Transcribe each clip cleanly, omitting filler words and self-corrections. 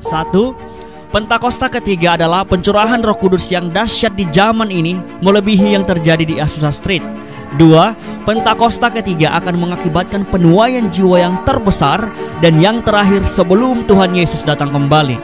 1. Pentakosta ketiga adalah pencurahan Roh Kudus yang dahsyat di zaman ini, melebihi yang terjadi di Azusa Street. 2. Pentakosta ketiga akan mengakibatkan penuaian jiwa yang terbesar dan yang terakhir sebelum Tuhan Yesus datang kembali.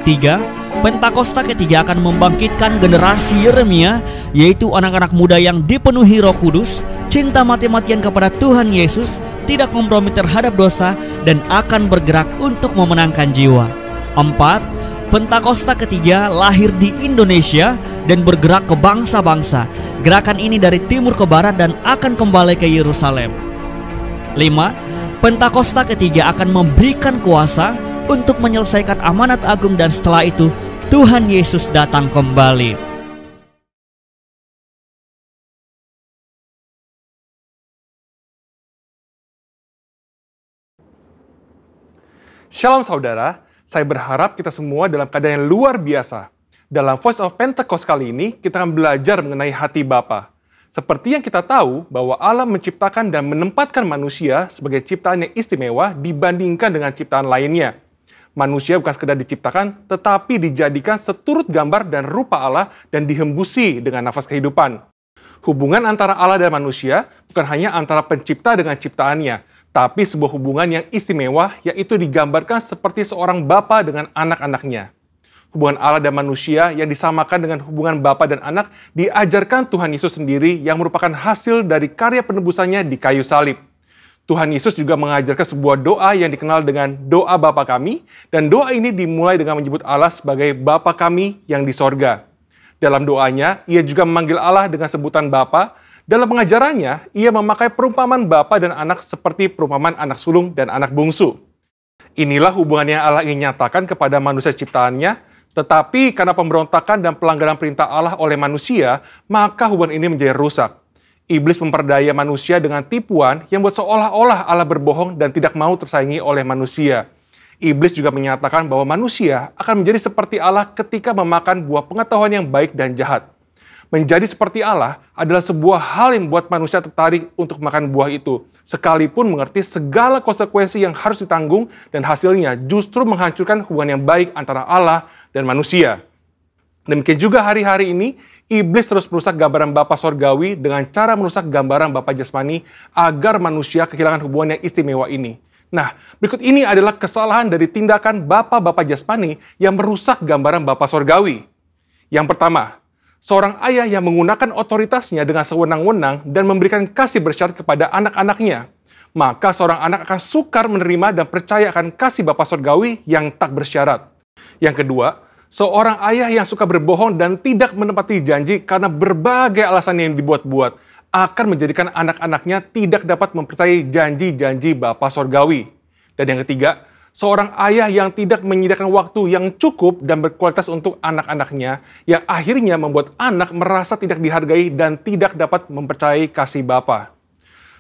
3. Pentakosta ketiga akan membangkitkan generasi Yeremia, yaitu anak-anak muda yang dipenuhi Roh Kudus, cinta mati-matian kepada Tuhan Yesus, tidak kompromi terhadap dosa, dan akan bergerak untuk memenangkan jiwa. 4. Pentakosta ketiga lahir di Indonesia dan bergerak ke bangsa-bangsa. Gerakan ini dari timur ke barat dan akan kembali ke Yerusalem. 5. Pentakosta ketiga akan memberikan kuasa untuk menyelesaikan amanat agung, dan setelah itu Tuhan Yesus datang kembali. Shalom saudara, saya berharap kita semua dalam keadaan yang luar biasa. Dalam Voice of Pentecost kali ini, kita akan belajar mengenai hati Bapa. Seperti yang kita tahu bahwa Allah menciptakan dan menempatkan manusia sebagai ciptaan yang istimewa dibandingkan dengan ciptaan lainnya. Manusia bukan sekedar diciptakan, tetapi dijadikan seturut gambar dan rupa Allah dan dihembusi dengan nafas kehidupan. Hubungan antara Allah dan manusia bukan hanya antara pencipta dengan ciptaannya, tapi sebuah hubungan yang istimewa, yaitu digambarkan seperti seorang bapa dengan anak-anaknya. Hubungan Allah dan manusia yang disamakan dengan hubungan bapa dan anak diajarkan Tuhan Yesus sendiri yang merupakan hasil dari karya penebusannya di kayu salib. Tuhan Yesus juga mengajarkan sebuah doa yang dikenal dengan doa Bapa kami, dan doa ini dimulai dengan menyebut Allah sebagai Bapa kami yang di sorga. Dalam doanya, ia juga memanggil Allah dengan sebutan Bapa. Dalam pengajarannya, ia memakai perumpamaan bapa dan anak seperti perumpamaan anak sulung dan anak bungsu. Inilah hubungan yang Allah ingin nyatakan kepada manusia ciptaannya, tetapi karena pemberontakan dan pelanggaran perintah Allah oleh manusia, maka hubungan ini menjadi rusak. Iblis memperdaya manusia dengan tipuan yang buat seolah-olah Allah berbohong dan tidak mau tersaingi oleh manusia. Iblis juga menyatakan bahwa manusia akan menjadi seperti Allah ketika memakan buah pengetahuan yang baik dan jahat. Menjadi seperti Allah adalah sebuah hal yang membuat manusia tertarik untuk makan buah itu, sekalipun mengerti segala konsekuensi yang harus ditanggung dan hasilnya justru menghancurkan hubungan yang baik antara Allah dan manusia. Demikian juga hari-hari ini, iblis terus merusak gambaran Bapa Sorgawi dengan cara merusak gambaran Bapa Jasmani agar manusia kehilangan hubungan yang istimewa ini. Nah, berikut ini adalah kesalahan dari tindakan Bapa Jasmani yang merusak gambaran Bapa Sorgawi. Yang pertama, seorang ayah yang menggunakan otoritasnya dengan sewenang-wenang dan memberikan kasih bersyarat kepada anak-anaknya. Maka seorang anak akan sukar menerima dan percaya akan kasih Bapa Sorgawi yang tak bersyarat. Yang kedua, seorang ayah yang suka berbohong dan tidak menepati janji karena berbagai alasan yang dibuat-buat akan menjadikan anak-anaknya tidak dapat mempercayai janji-janji Bapa Sorgawi. Dan yang ketiga, seorang ayah yang tidak menyediakan waktu yang cukup dan berkualitas untuk anak-anaknya, yang akhirnya membuat anak merasa tidak dihargai dan tidak dapat mempercayai kasih Bapa.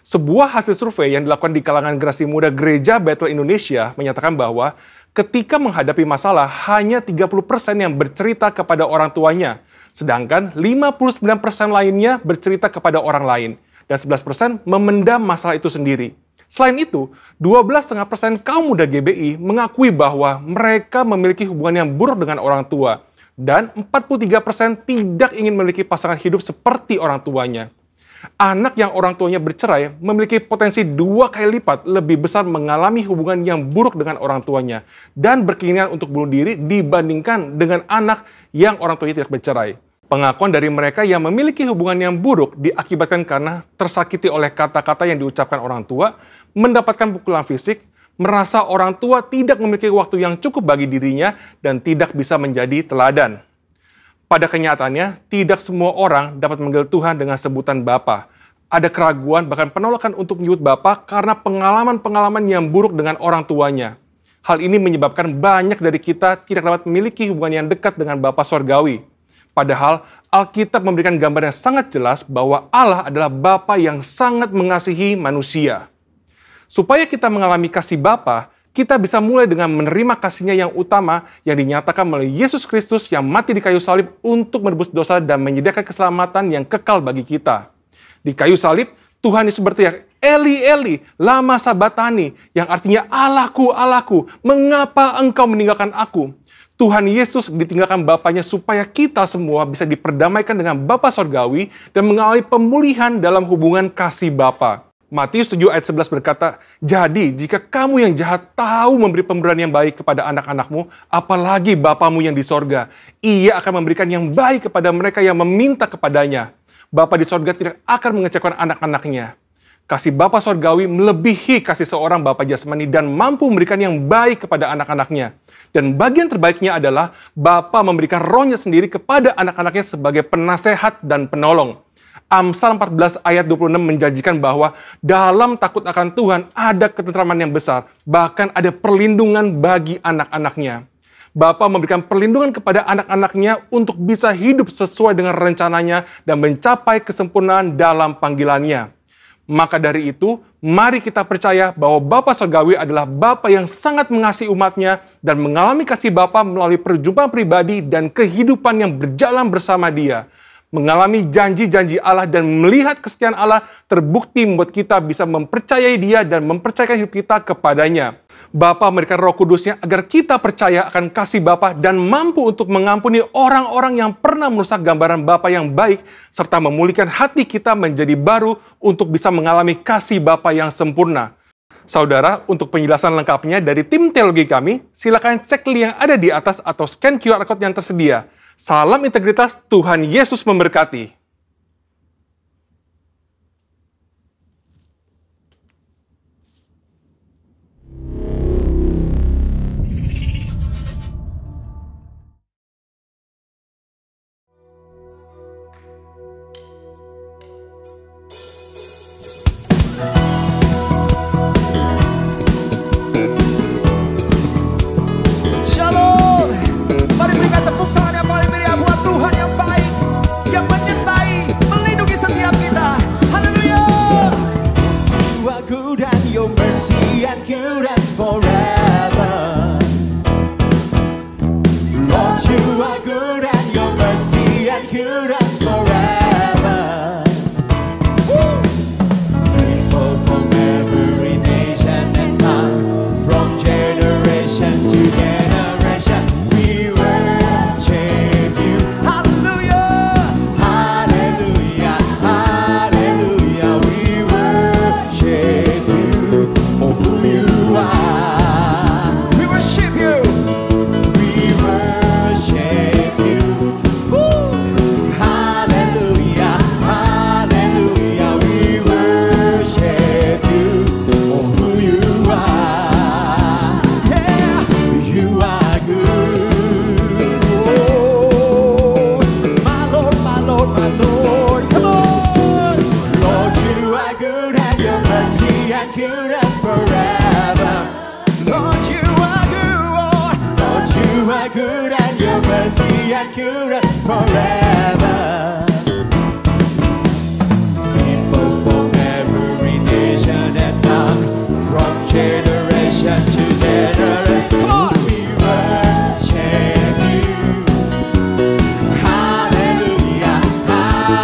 Sebuah hasil survei yang dilakukan di kalangan generasi muda Gereja Bethel Indonesia menyatakan bahwa ketika menghadapi masalah, hanya 30% yang bercerita kepada orang tuanya, sedangkan 59% lainnya bercerita kepada orang lain, dan 11% memendam masalah itu sendiri. Selain itu, 12,5% kaum muda GBI mengakui bahwa mereka memiliki hubungan yang buruk dengan orang tua, dan 43% tidak ingin memiliki pasangan hidup seperti orang tuanya. Anak yang orang tuanya bercerai memiliki potensi 2 kali lipat lebih besar mengalami hubungan yang buruk dengan orang tuanya dan berkeinginan untuk bunuh diri dibandingkan dengan anak yang orang tuanya tidak bercerai. Pengakuan dari mereka yang memiliki hubungan yang buruk diakibatkan karena tersakiti oleh kata-kata yang diucapkan orang tua, mendapatkan pukulan fisik, merasa orang tua tidak memiliki waktu yang cukup bagi dirinya, dan tidak bisa menjadi teladan. Pada kenyataannya, tidak semua orang dapat memanggil Tuhan dengan sebutan Bapa. Ada keraguan, bahkan penolakan untuk menyebut Bapa karena pengalaman-pengalaman yang buruk dengan orang tuanya. Hal ini menyebabkan banyak dari kita tidak dapat memiliki hubungan yang dekat dengan Bapa Sorgawi. Padahal, Alkitab memberikan gambar yang sangat jelas bahwa Allah adalah Bapa yang sangat mengasihi manusia. Supaya kita mengalami kasih Bapa, kita bisa mulai dengan menerima kasih-Nya yang utama yang dinyatakan melalui Yesus Kristus yang mati di kayu salib untuk menebus dosa dan menyediakan keselamatan yang kekal bagi kita. Di kayu salib, Tuhan Yesus berteriak, Eli, Eli, lama sabatani, yang artinya Allahku, Allahku, mengapa engkau meninggalkan aku? Tuhan Yesus ditinggalkan Bapaknya supaya kita semua bisa diperdamaikan dengan Bapa Sorgawi dan mengalami pemulihan dalam hubungan kasih Bapa. Matius 7 ayat 11 berkata, jadi jika kamu yang jahat tahu memberi pemberian yang baik kepada anak-anakmu, apalagi Bapamu yang di sorga, Ia akan memberikan yang baik kepada mereka yang meminta kepadanya. Bapa di sorga tidak akan mengecewakan anak-anaknya. Kasih Bapa Sorgawi melebihi kasih seorang Bapa jasmani dan mampu memberikan yang baik kepada anak-anaknya. Dan bagian terbaiknya adalah Bapa memberikan rohnya sendiri kepada anak-anaknya sebagai penasehat dan penolong. Amsal 14 ayat 26 menjanjikan bahwa dalam takut akan Tuhan ada ketentraman yang besar, bahkan ada perlindungan bagi anak-anaknya. Bapa memberikan perlindungan kepada anak-anaknya untuk bisa hidup sesuai dengan rencananya dan mencapai kesempurnaan dalam panggilannya. Maka dari itu, mari kita percaya bahwa Bapa Sorgawi adalah Bapa yang sangat mengasihi umatnya dan mengalami kasih Bapa melalui perjumpaan pribadi dan kehidupan yang berjalan bersama Dia. Mengalami janji-janji Allah dan melihat kesetiaan Allah terbukti membuat kita bisa mempercayai Dia dan mempercayakan hidup kita kepadanya. Bapa memberikan Roh Kudusnya agar kita percaya akan kasih Bapa dan mampu untuk mengampuni orang-orang yang pernah merusak gambaran Bapa yang baik serta memulihkan hati kita menjadi baru untuk bisa mengalami kasih Bapa yang sempurna. Saudara, untuk penjelasan lengkapnya dari tim teologi kami, silakan cek link yang ada di atas atau scan QR Code yang tersedia. Salam integritas, Tuhan Yesus memberkati.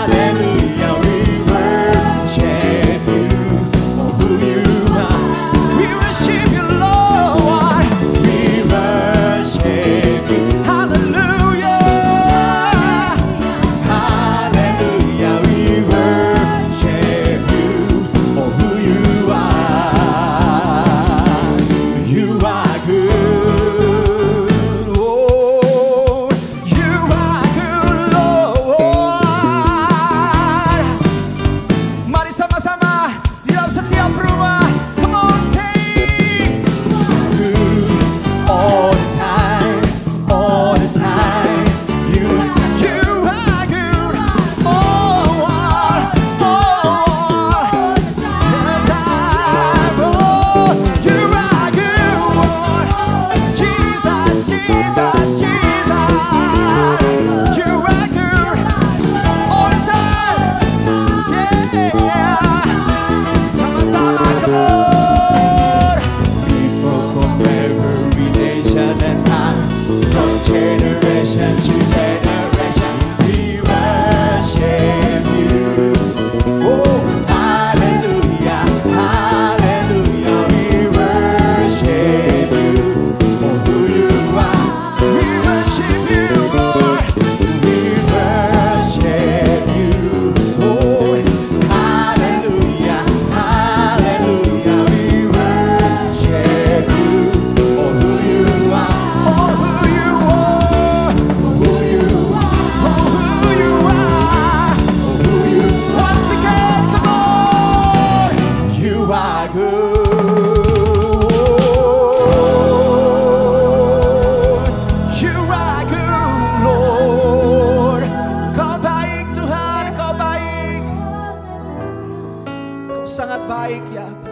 Hallelujah, we worship you for who you are. sangat baik ya Bapa.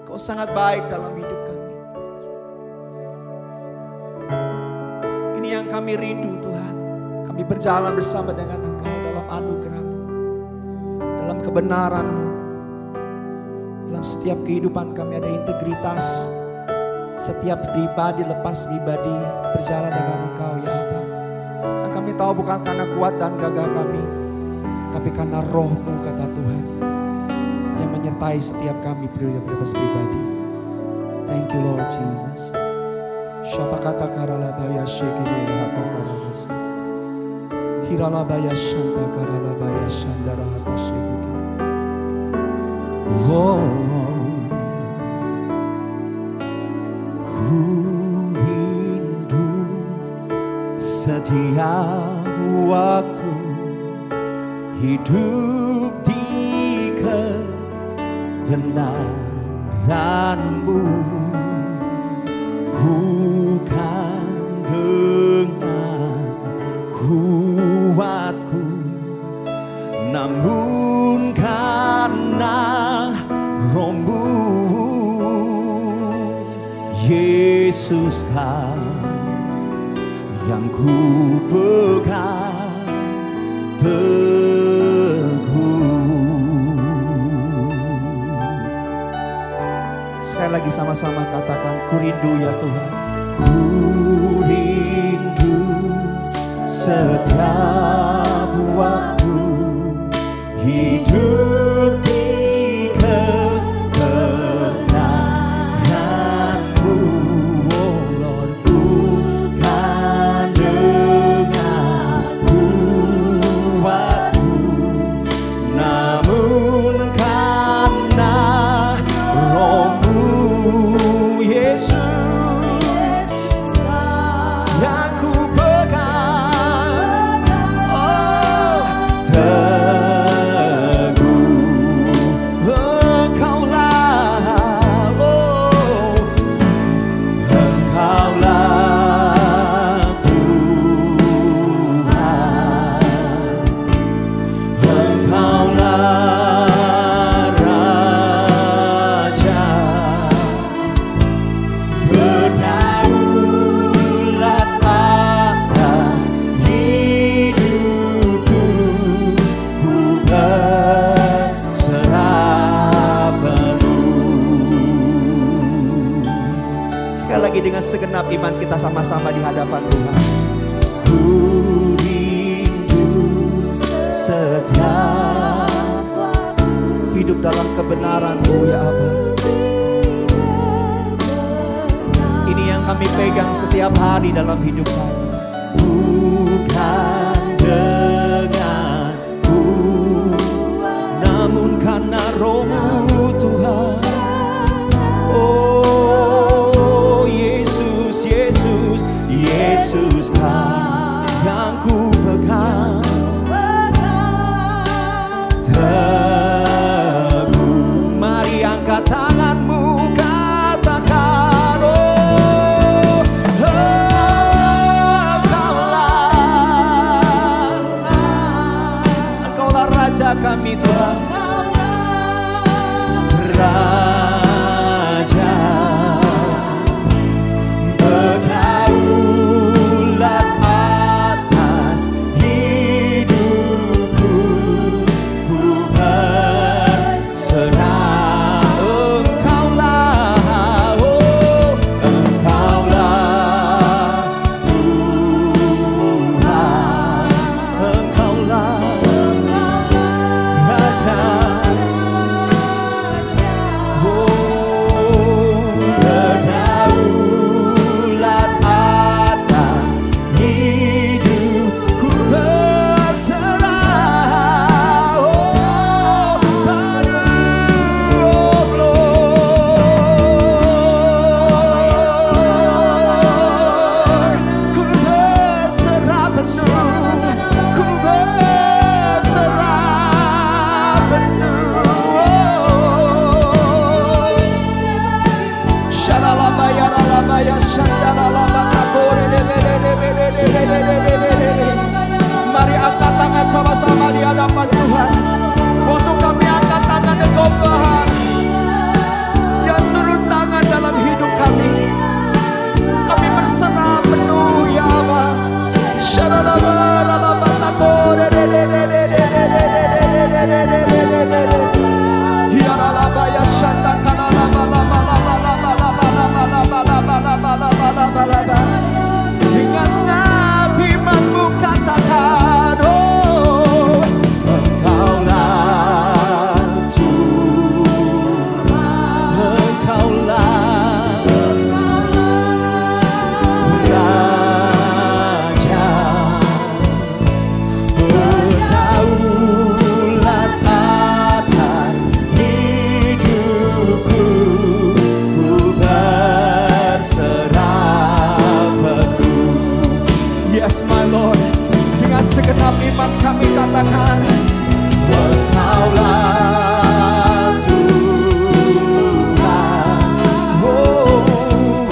Kau sangat baik dalam hidup kami. Ini yang kami rindu Tuhan. Kami berjalan bersama dengan Engkau dalam anugerah-Mu, dalam kebenaran-Mu. Dalam setiap kehidupan kami ada integritas. Setiap pribadi lepas pribadi berjalan dengan Engkau ya Bapa. Dan kami tahu bukan karena kuat dan gagah kami, tapi karena Roh-Mu kata Tuhan yang menyertai setiap kami pribadi. Thank you Lord Jesus. Siapa kata karalabaya shekini rahata karalasa. Hiralabaya shanta karalabaya shandara hata shekini. Oh, ku rindu setiap waktu hidup di kebenaran-Mu, bukan dengan kuatku, namun karena Roh-Mu. Yesus Kau yang ku pegang teguh. Sekali lagi sama-sama katakan, ku rindu ya Tuhan. Ku rindu setiap waktu hidup di kebenaran-Mu, oh Lord, bukan dengan kuatku, namun karena Roh-Mu. Yesus yang ku pegang, oh teguh. Engkaulah, oh Engkaulah Tuhan, Engkaulah Raja. Berdaulat atas hidupku, ku berserah penuh. Sekali lagi dengan segenap iman kita sama-sama di hadapan Tuhan. Ku rindu setiap waktu hidup dalam kebenaran-Mu ya Allah. Ini yang kami pegang setiap hari dalam hidup kami. Bukan denganku, namun karena Roh-Mu Tuhan. Oh Yesus, Yesus, Yesus Kau yang ku pegang teguh. Mari angkat tanganmu, katakan, oh Engkaulah Raja kami Tuhan, Raja. Berdaulat atas hidupku, ku berserah. Engkaulah, oh Engkaulah Tuhan, Engkaulah Raja. Berdaulat atas hidupku, berserah. Oh Lord, ku berserah penuh, ku berserah penuh. Mari angkat tangan sama-sama di hadapan Tuhan. Waktu kami angkat tangan, Engkau Tuhan Dengan segenap imanmu katakan, oh, Engkaulah Tuhan, Engkaulah Raja, berdaulat atas hidupku, ku berserah penuh. Yes, my Lord, dengan segenap iman kami katakan, Engkaulah Tuhan, oh,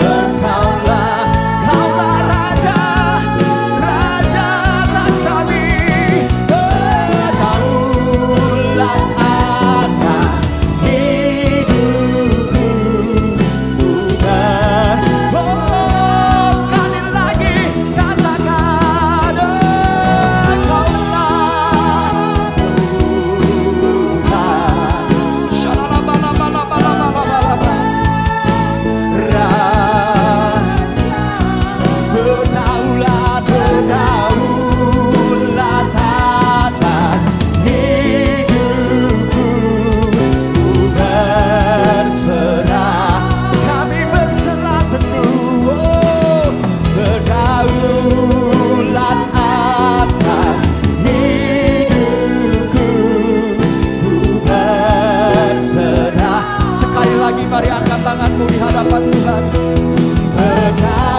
Engkaulah, Engkaulah Raja, Raja atas kami, berdaulat atas hidupku, ku oh, sekali lagi katakan, Engkaulah Tuhan. Shalalabalabalabalabalabalaba. Berdaulat, berdaulat atas hidupku, ku berserah, kami berserah penuh, oh, berdaulat atas hidupku, ku berserah. Sekali lagi mari angkat tanganmu di hadapan Tuhan. Berdaulat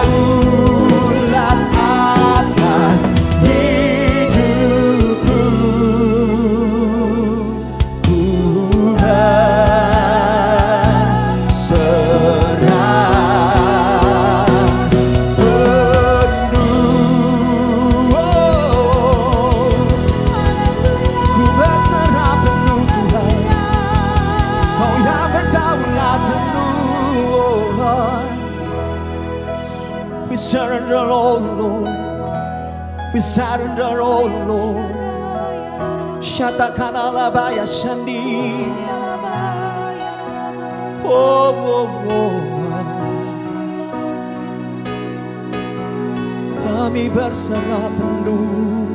atas hidupku, ku berserah penuh, oh, ku berserah penuh Tuhan, Kau yang berdaulat penuh, oh Lord. We surrender, oh Lord. We surrender, oh Lord. Shatakanalabaya Shandi. Oh, oh, oh. Kami berserah penuh.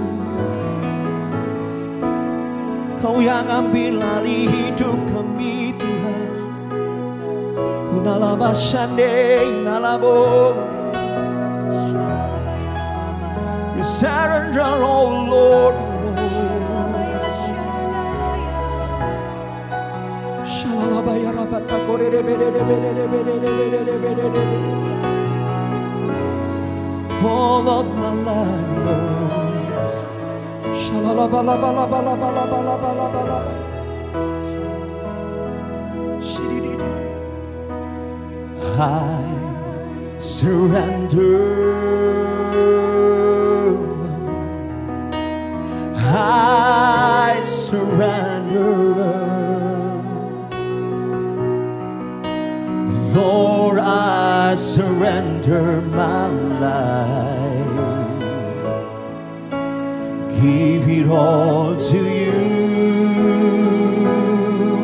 Kau yang ambil alih hidup kami Tuhan. Unalaba Shande, Unalabo. We surrender, oh Lord. Shalalabaya rabata korere. Oh Lord, my life, Lord. Shalalabalabalabalabalabalabalabala. I surrender. I surrender, Lord, I surrender my life, give it all to you,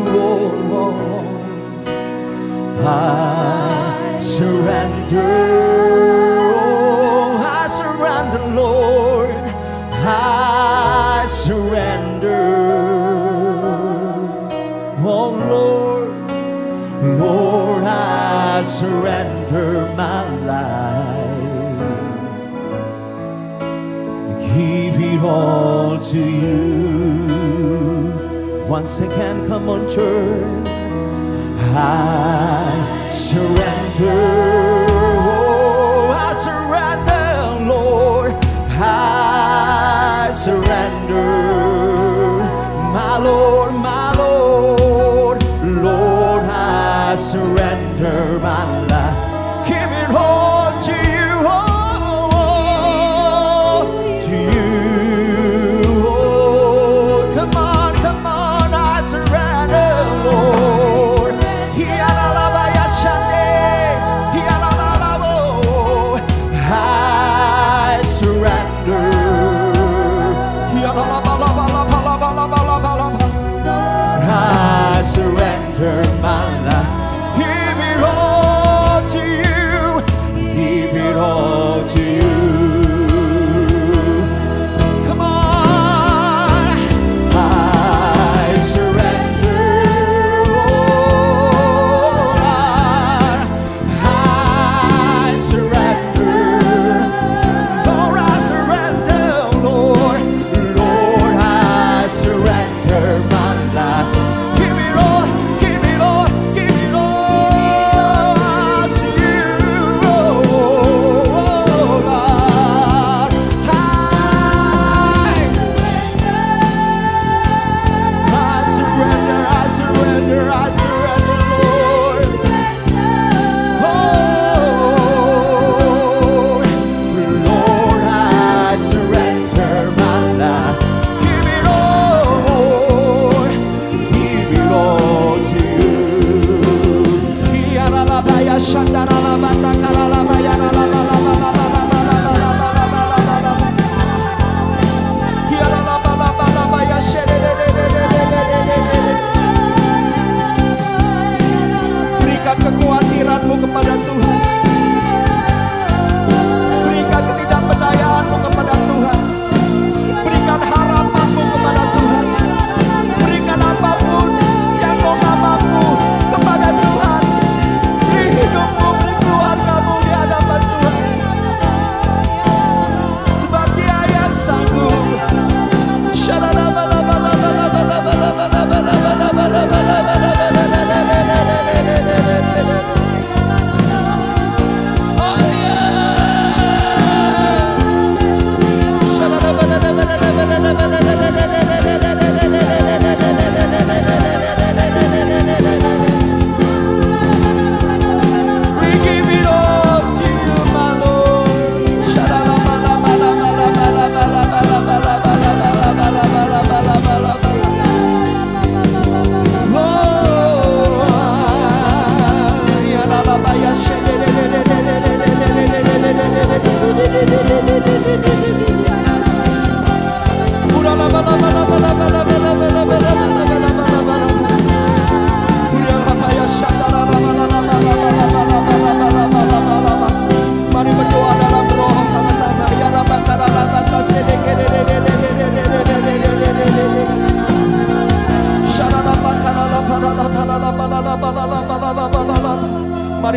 oh, I surrender, oh, I surrender, Lord, I surrender, oh Lord, Lord, I surrender my life, give it all to you. Once again, come on, church. I surrender. Oh, I surrender, Lord. I surrender, my Lord, my Lord, Lord, I surrender my life. Give it all to you, oh, to you. Oh, come on, I surrender, Lord. I surrender.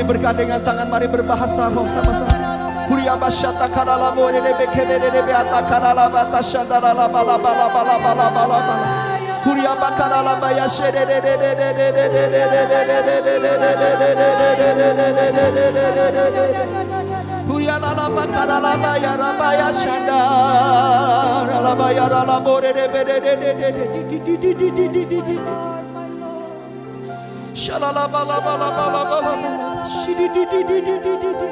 Mari berkat dengan tangan, mari berbahasa roh sama-sama. Huria basyata karala bore de bekene de beata karala bata shandara la bala bala bala bala bala bala. Huria bakarala baya shede de de de de de de de de de de. Huria la la bakarala baya rabaya shandara la baya la bore de de de de de de. Shalala bala bala bala bala. Shidi di di di di di di.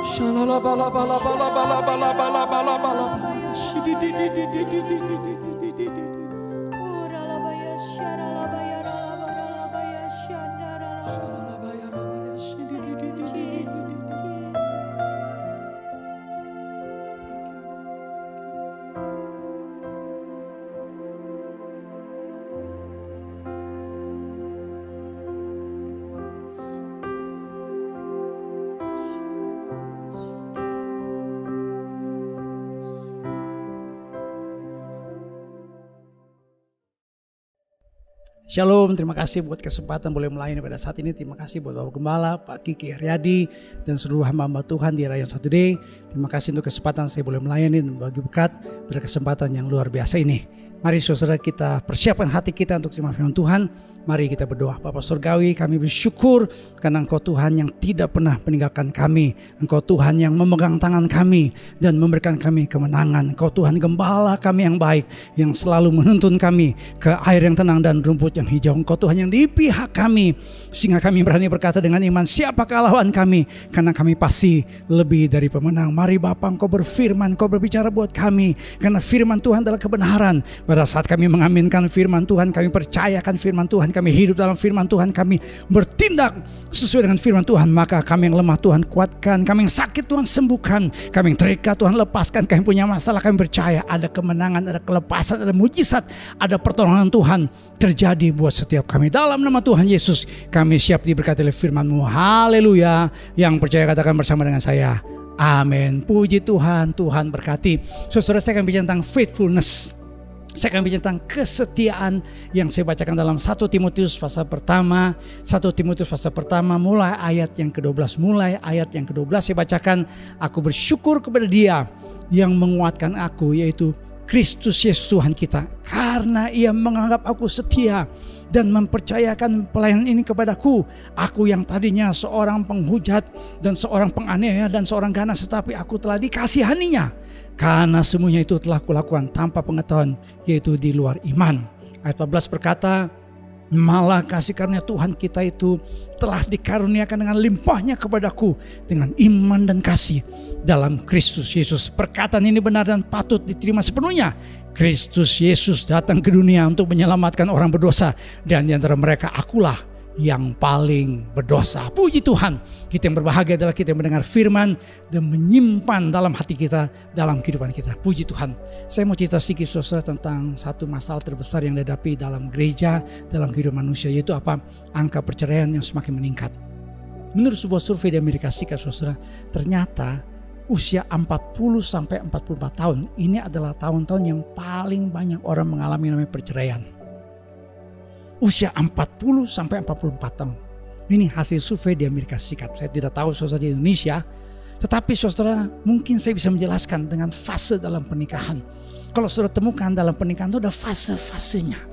Shalala bala bala bala bala bala bala bala bala. Shidi di di di di di di di di. Shalom, terima kasih buat kesempatan boleh melayani pada saat ini. Terima kasih buat Bapak Gembala, Pak Kiki Haryadi, dan seluruh hamba-hamba Tuhan di Rayon Saturday. Terima kasih untuk kesempatan saya boleh melayani dan bagi berkat pada kesempatan yang luar biasa ini. Mari saudara kita persiapkan hati kita untuk terima firman Tuhan. Mari kita berdoa. Bapa Surgawi, kami bersyukur karena Engkau Tuhan yang tidak pernah meninggalkan kami. Engkau Tuhan yang memegang tangan kami dan memberikan kami kemenangan. Engkau Tuhan Gembala kami yang baik, yang selalu menuntun kami ke air yang tenang dan rumput yang hijau. Engkau Tuhan yang di pihak kami, sehingga kami berani berkata dengan iman, siapakah lawan kami? Karena kami pasti lebih dari pemenang. Mari Bapa, Engkau berfirman, Engkau berbicara buat kami, karena firman Tuhan adalah kebenaran. Pada saat kami mengaminkan firman Tuhan, kami percayakan firman Tuhan, kami hidup dalam firman Tuhan, kami bertindak sesuai dengan firman Tuhan, maka kami yang lemah Tuhan kuatkan, kami yang sakit Tuhan sembuhkan, kami yang terikat Tuhan lepaskan, kami punya masalah kami percaya ada kemenangan, ada kelepasan, ada mujizat, ada pertolongan Tuhan terjadi buat setiap kami. Dalam nama Tuhan Yesus kami siap diberkati oleh firman-Mu. Haleluya. Yang percaya katakan bersama dengan saya, amin. Puji Tuhan, Tuhan berkati. Saudara, saya akan bicara tentang faithfulness. Saya akan bicara tentang kesetiaan yang saya bacakan dalam 1 Timotius pasal pertama. 1 Timotius pasal pertama mulai ayat yang ke-12. Mulai ayat yang ke-12 saya bacakan. Aku bersyukur kepada Dia yang menguatkan aku, yaitu Kristus Yesus Tuhan kita, karena Ia menganggap aku setia dan mempercayakan pelayanan ini kepadaku. Aku yang tadinya seorang penghujat dan seorang penganiaya dan seorang ganas, tetapi aku telah dikasihaninya, karena semuanya itu telah kulakukan tanpa pengetahuan, yaitu di luar iman. Ayat 14 berkata, malah kasih karunia Tuhan kita itu telah dikaruniakan dengan limpahnya kepadaku dengan iman dan kasih dalam Kristus Yesus. Perkataan ini benar dan patut diterima sepenuhnya. Kristus Yesus datang ke dunia untuk menyelamatkan orang berdosa, dan di antara mereka akulah yang paling berdosa. Puji Tuhan, kita yang berbahagia adalah kita yang mendengar firman dan menyimpan dalam hati kita, dalam kehidupan kita. Puji Tuhan. Saya mau cerita sedikit saudara tentang satu masalah terbesar yang dihadapi dalam gereja, dalam kehidupan manusia, yaitu apa? Angka perceraian yang semakin meningkat. Menurut sebuah survei di Amerika Serikat, saudara, ternyata usia 40 sampai 44 tahun ini adalah tahun-tahun yang paling banyak orang mengalami namanya perceraian. Usia 40 sampai 44 tahun. Ini hasil survei di Amerika Serikat. Saya tidak tahu saudara di Indonesia, tetapi saudara mungkin saya bisa menjelaskan dengan fase dalam pernikahan. Kalau saudara temukan dalam pernikahan itu ada fase-fasenya,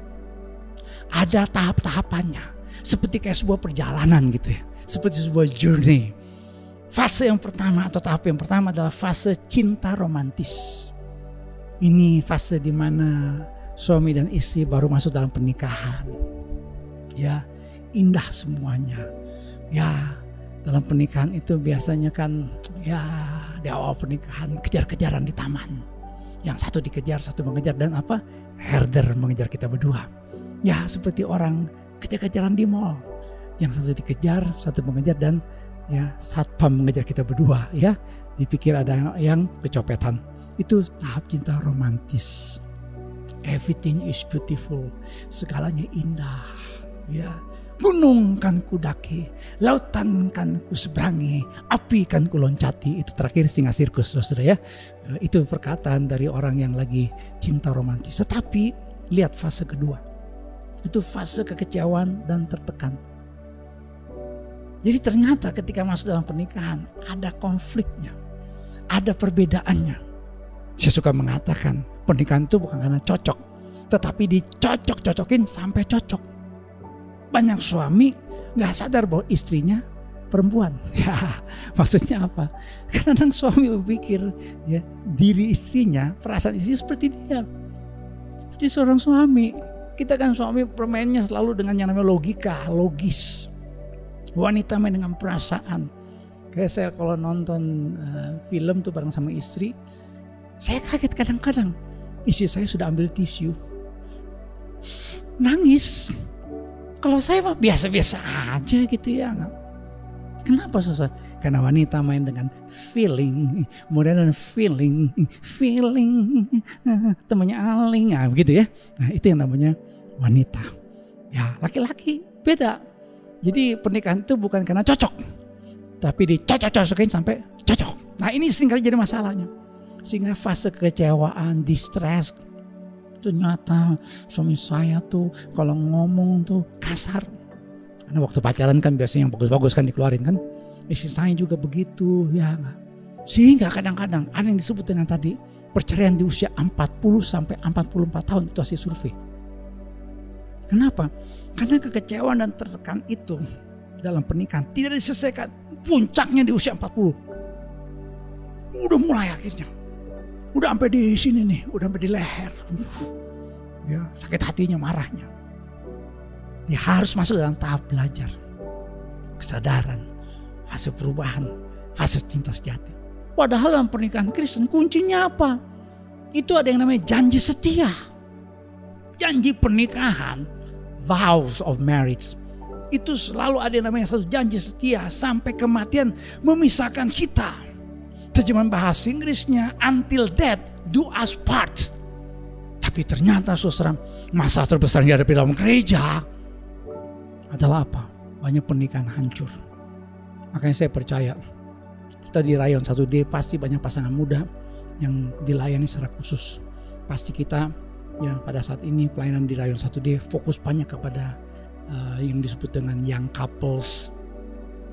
ada tahap-tahapannya, seperti kayak sebuah perjalanan gitu ya, seperti sebuah journey. Fase yang pertama atau tahap yang pertama adalah fase cinta romantis. Ini fase di mana suami dan istri baru masuk dalam pernikahan. Ya, indah semuanya. Ya, dalam pernikahan itu biasanya kan ya di awal pernikahan kejar-kejaran di taman. Yang satu dikejar, satu mengejar, dan apa? Herder mengejar kita berdua. Ya, seperti orang kejar-kejaran di mall. Yang satu dikejar, satu mengejar, dan ya satpam mengejar kita berdua. Ya, dipikir ada yang kecopetan. Itu tahap cinta romantis. Everything is beautiful, segalanya indah. Ya, gunung kan ku daki, lautan kan ku seberangi, api kan ku loncati. Itu terakhir Singa Sirkus, saudara ya. Itu perkataan dari orang yang lagi cinta romantis. Tetapi lihat fase kedua, itu fase kekecewaan dan tertekan. Jadi ternyata ketika masuk dalam pernikahan ada konfliknya, ada perbedaannya. Saya suka mengatakan pernikahan itu bukan karena cocok, tetapi dicocok-cocokin sampai cocok. Banyak suami gak sadar bahwa istrinya perempuan. Ya, maksudnya apa? Kadang suami berpikir ya diri istrinya, perasaan istri seperti dia. Seperti seorang suami. Kita kan suami bermainnya selalu dengan yang namanya logika, logis. Wanita main dengan perasaan. Kayak saya kalau nonton film tuh bareng sama istri, saya kaget kadang-kadang. Istri saya sudah ambil tisu, nangis. Kalau saya mah biasa-biasa aja gitu ya. Kenapa susah? Karena wanita main dengan feeling, modern feeling, temannya aling, nah begitu ya. Nah itu yang namanya wanita. Ya laki-laki beda. Jadi pernikahan itu bukan karena cocok, tapi dicocok-cocokin sampai cocok. Nah ini seringkali jadi masalahnya. Sehingga fase kekecewaan, distress. Ternyata suami saya tuh kalau ngomong tuh kasar. Karena waktu pacaran kan biasanya yang bagus-bagus kan dikeluarin kan. Istri saya juga begitu ya. Sehingga kadang-kadang ada yang disebut dengan tadi perceraian di usia 40 sampai 44 tahun, itu hasil survei. Kenapa? Karena kekecewaan dan tertekan itu dalam pernikahan tidak diselesaikan. Puncaknya di usia 40. Udah mulai akhirnya. Udah sampai di sini nih, udah sampai di leher. Ya, sakit hatinya, marahnya. Dia harus masuk dalam tahap belajar. Kesadaran, fase perubahan, fase cinta sejati. Padahal dalam pernikahan Kristen kuncinya apa? Itu ada yang namanya janji setia. Janji pernikahan, vows of marriage. Itu selalu ada yang namanya satu janji setia sampai kematian memisahkan kita. Terjemahan bahasa Inggrisnya until death do us part. Tapi ternyata saudara, masalah terbesar yang dihadapi dalam gereja adalah apa? Banyak pernikahan hancur. Makanya saya percaya kita di Rayon 1D pasti banyak pasangan muda yang dilayani secara khusus. Pasti kita ya pada saat ini pelayanan di Rayon 1D fokus banyak kepada yang disebut dengan young couples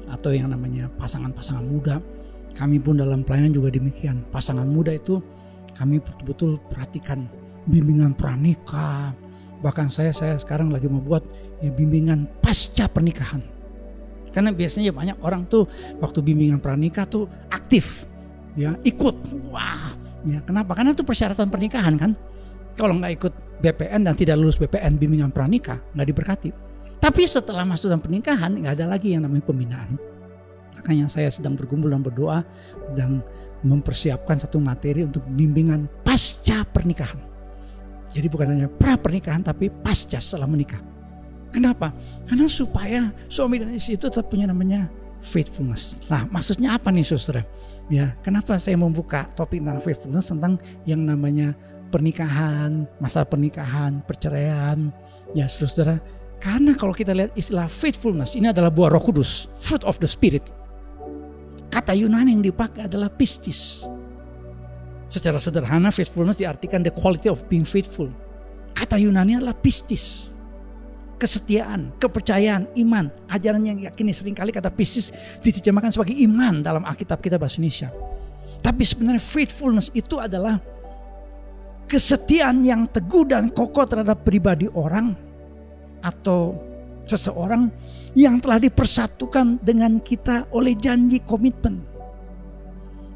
atau yang namanya pasangan-pasangan muda. Kami pun dalam pelayanan juga demikian. Pasangan muda itu kami betul-betul perhatikan bimbingan pranikah. Bahkan saya sekarang lagi membuat ya bimbingan pasca pernikahan. Karena biasanya banyak orang tuh waktu bimbingan pranikah tuh aktif, ya ikut. Wah, ya kenapa? Karena itu persyaratan pernikahan kan. Kalau nggak ikut BPN dan tidak lulus BPN bimbingan pranikah nggak diberkati. Tapi setelah masuk dalam pernikahan nggak ada lagi yang namanya pembinaan. Makanya saya sedang bergumul dan berdoa, sedang mempersiapkan satu materi untuk bimbingan pasca pernikahan. Jadi bukan hanya pra pernikahan tapi pasca setelah menikah. Kenapa? Karena supaya suami dan istri itu tetap punya namanya faithfulness. Nah maksudnya apa nih saudara? Ya, kenapa saya membuka topik tentang faithfulness, tentang yang namanya pernikahan, masalah pernikahan, perceraian. Ya saudara, karena kalau kita lihat istilah faithfulness ini adalah buah Roh Kudus, fruit of the Spirit. Kata Yunani yang dipakai adalah pistis. Secara sederhana faithfulness diartikan the quality of being faithful. Kata Yunani adalah pistis. Kesetiaan, kepercayaan, iman. Ajaran yang yakini seringkali kata pistis diterjemahkan sebagai iman dalam Alkitab kita bahasa Indonesia. Tapi sebenarnya faithfulness itu adalah kesetiaan yang teguh dan kokoh terhadap pribadi orang atau seseorang yang telah dipersatukan dengan kita oleh janji komitmen.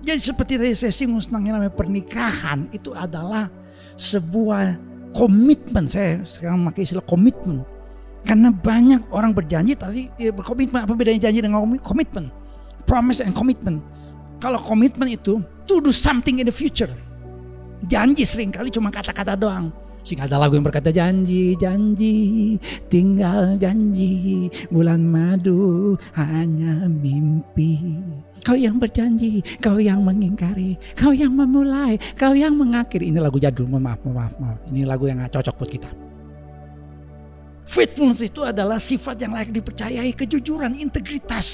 Jadi seperti tadi saya singgung tentang yang namanya pernikahan itu adalah sebuah komitmen. Saya sekarang memakai istilah komitmen. Karena banyak orang berjanji tapi tidak berkomitmen. Apa bedanya janji dengan komitmen? Promise and commitment. Kalau komitmen itu to do something in the future. Janji seringkali cuma kata-kata doang. Sehingga ada lagu yang berkata janji, janji, tinggal janji, bulan madu hanya mimpi. Kau yang berjanji, kau yang mengingkari, kau yang memulai, kau yang mengakhiri. Ini lagu jadul, maaf. Ini lagu yang gak cocok buat kita. Faithfulness itu adalah sifat yang layak dipercayai, kejujuran, integritas.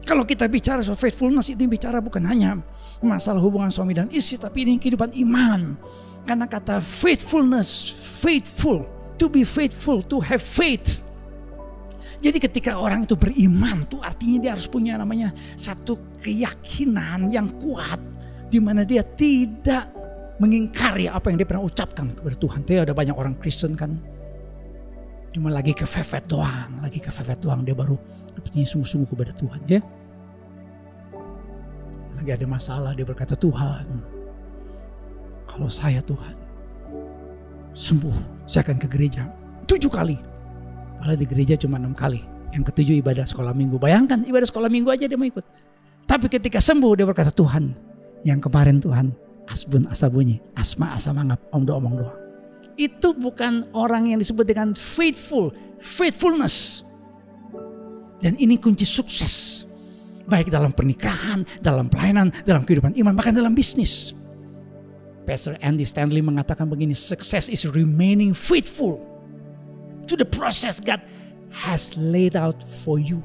Kalau kita bicara soal faithfulness itu bicara bukan hanya masalah hubungan suami dan istri, tapi ini kehidupan iman. Karena kata faithfulness, faithful, to be faithful, to have faith. Jadi ketika orang itu beriman tuh artinya dia harus punya namanya satu keyakinan yang kuat, di mana dia tidak mengingkari apa yang dia pernah ucapkan kepada Tuhan. Tapi ada banyak orang Kristen kan cuma lagi kefefet doang, dia baru punya sungguh-sungguh kepada Tuhan ya. Lagi ada masalah dia berkata, Tuhan, kalau saya Tuhan sembuh, saya akan ke gereja 7 kali. Padahal di gereja cuma 6 kali. Yang ke-7 ibadah sekolah minggu. Bayangkan ibadah sekolah minggu aja dia mau ikut. Tapi ketika sembuh dia berkata, Tuhan, yang kemarin Tuhan asbun asabunyi, asma asamangap, omong doang. Itu bukan orang yang disebut dengan faithfulness. Dan ini kunci sukses. Baik dalam pernikahan, dalam pelayanan, dalam kehidupan iman, bahkan dalam bisnis. Pastor Andy Stanley mengatakan begini, success is remaining faithful to the process God has laid out for you.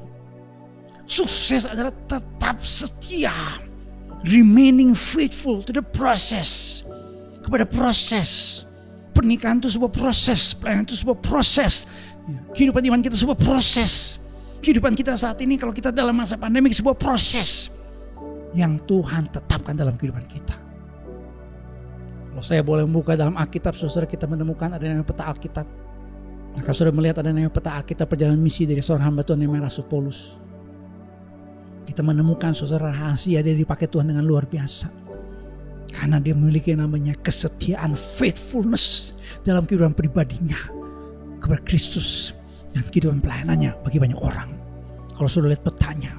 Sukses adalah tetap setia, remaining faithful to the process, kepada proses. Pernikahan itu sebuah proses, pelayanan itu sebuah proses, kehidupan iman kita sebuah proses. Kehidupan kita saat ini kalau kita dalam masa pandemi sebuah proses yang Tuhan tetapkan dalam kehidupan kita. Kalau saya boleh membuka dalam Alkitab, saudara, kita menemukan ada yang peta Alkitab. Maka sudah melihat ada namanya peta Alkitab perjalanan misi dari seorang hamba Tuhan namanya Rasul Paulus. Kita menemukan saudara rahasia dia dipakai Tuhan dengan luar biasa. Karena dia memiliki namanya kesetiaan, faithfulness dalam kehidupan pribadinya kepada Kristus dan kehidupan pelayanannya bagi banyak orang. Kalau sudah lihat petanya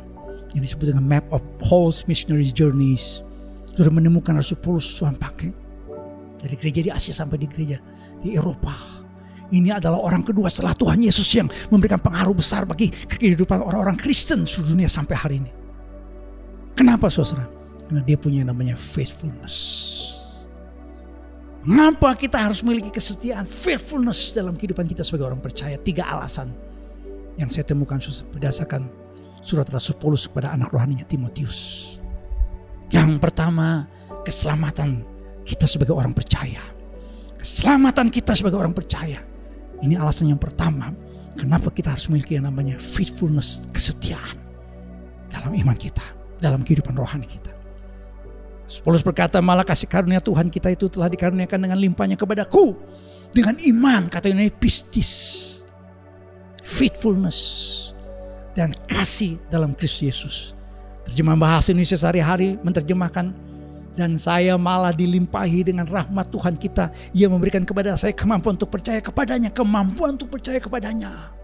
yang disebut dengan Map of Paul's Missionary Journeys, sudah menemukan Rasul Paulus Tuhan pakai dari gereja di Asia sampai di gereja di Eropa. Ini adalah orang kedua setelah Tuhan Yesus yang memberikan pengaruh besar bagi kehidupan orang-orang Kristen seluruh dunia sampai hari ini. Kenapa saudara? Karena dia punya namanya faithfulness. Mengapa kita harus memiliki kesetiaan, faithfulness dalam kehidupan kita sebagai orang percaya? 3 alasan yang saya temukan berdasarkan surat Rasul Paulus kepada anak rohaninya Timotius. Yang pertama, keselamatan kita sebagai orang percaya. Keselamatan kita sebagai orang percaya. Ini alasan yang pertama, kenapa kita harus memiliki yang namanya faithfulness, kesetiaan dalam iman kita, dalam kehidupan rohani kita. Paulus berkata, malah kasih karunia Tuhan kita itu telah dikaruniakan dengan limpahnya kepadaku. Dengan iman, katanya pistis, faithfulness, dan kasih dalam Kristus Yesus. Terjemahan bahasa Indonesia sehari-hari menerjemahkan, dan saya malah dilimpahi dengan rahmat Tuhan kita. Ia memberikan kepada saya kemampuan untuk percaya kepadanya. Kemampuan untuk percaya kepadanya.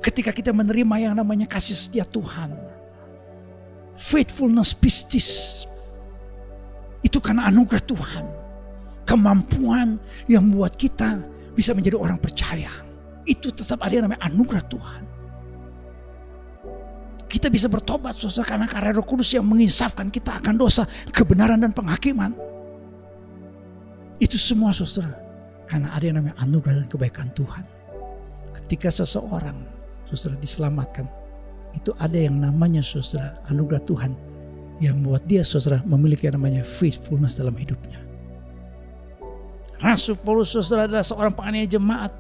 Ketika kita menerima yang namanya kasih setia Tuhan. Faithfulness pistis. Itu karena anugerah Tuhan. Kemampuan yang membuat kita bisa menjadi orang percaya. Itu tetap ada yang namanya anugerah Tuhan. Kita bisa bertobat saudara karena karya Roh Kudus yang menginsafkan kita akan dosa, kebenaran dan penghakiman. Itu semua saudara karena ada yang namanya anugerah dan kebaikan Tuhan. Ketika seseorang saudara diselamatkan, itu ada yang namanya saudara anugerah Tuhan yang membuat dia saudara memiliki yang namanya faithfulness dalam hidupnya. Rasul Paulus saudara adalah seorang penganiaya jemaat.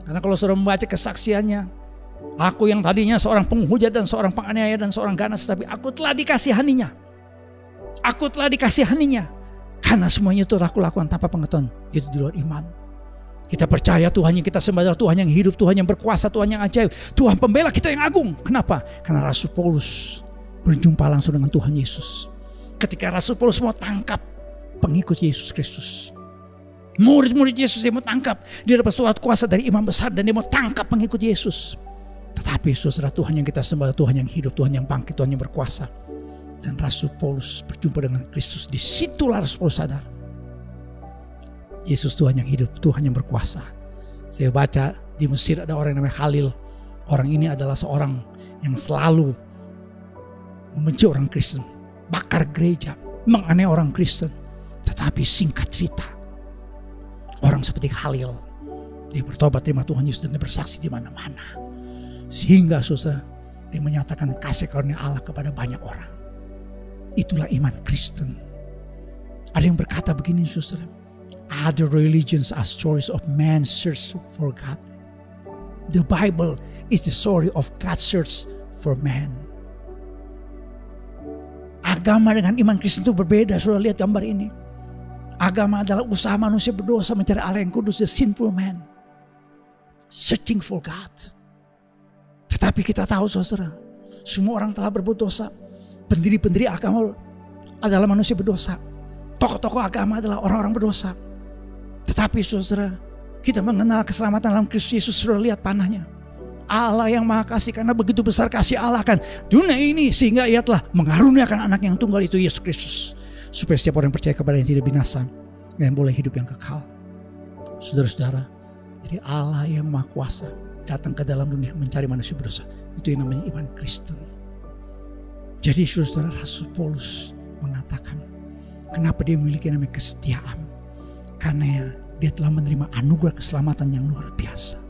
Karena kalau saudara membaca kesaksiannya, aku yang tadinya seorang penghujat dan seorang penganiaya dan seorang ganas, tapi aku telah dikasihaninya. Aku telah dikasihaninya. Karena semuanya itu aku lakukan tanpa pengetahuan. Itu di luar iman. Kita percaya Tuhan yang kita sembah adalah Tuhan yang hidup, Tuhan yang berkuasa, Tuhan yang ajaib, Tuhan pembela kita yang agung. Kenapa? Karena Rasul Paulus berjumpa langsung dengan Tuhan Yesus. Ketika Rasul Paulus mau tangkap pengikut Yesus Kristus, murid-murid Yesus dia mau tangkap, dia dapat surat kuasa dari imam besar dan dia mau tangkap pengikut Yesus. Tetapi saudara, Tuhan yang kita sembah, Tuhan yang hidup, Tuhan yang bangkit, Tuhan yang berkuasa. Dan Rasul Paulus berjumpa dengan Kristus. Disitulah Rasul Paulus sadar, Yesus Tuhan yang hidup, Tuhan yang berkuasa. Saya baca di Mesir ada orang yang namanya Khalil. Orang ini adalah seorang yang selalu membenci orang Kristen, bakar gereja, menganiaya orang Kristen. Tetapi singkat cerita, orang seperti Khalil, dia bertobat, terima Tuhan Yesus dan dia bersaksi di mana-mana. Sehingga saudara, dia menyatakan kasih karunia Allah kepada banyak orang. Itulah iman Kristen. Ada yang berkata begini saudara, other religions are stories of man's search for God. The Bible is the story of God's search for man. Agama dengan iman Kristen itu berbeda. Saudara lihat gambar ini. Agama adalah usaha manusia berdosa mencari Allah yang kudus, the sinful man. Searching for God. Tetapi kita tahu saudara, semua orang telah berbuat dosa. Pendiri-pendiri agama adalah manusia berdosa. Tokoh-tokoh agama adalah orang-orang berdosa. Tetapi saudara, kita mengenal keselamatan dalam Kristus Yesus. Saudara lihat panahnya. Allah yang maha kasih, karena begitu besar kasih Allah kan dunia ini, sehingga ia telah mengaruniakan anak yang tunggal itu Yesus Kristus, supaya setiap orang percaya kepada yang tidak binasa dan boleh hidup yang kekal. Saudara-saudara, jadi Allah yang maha kuasa datang ke dalam dunia mencari manusia berdosa. Itu yang namanya iman Kristen. Jadi saudara, Rasul Paulus mengatakan kenapa dia memiliki namanya kesetiaan, karena dia telah menerima anugerah keselamatan yang luar biasa.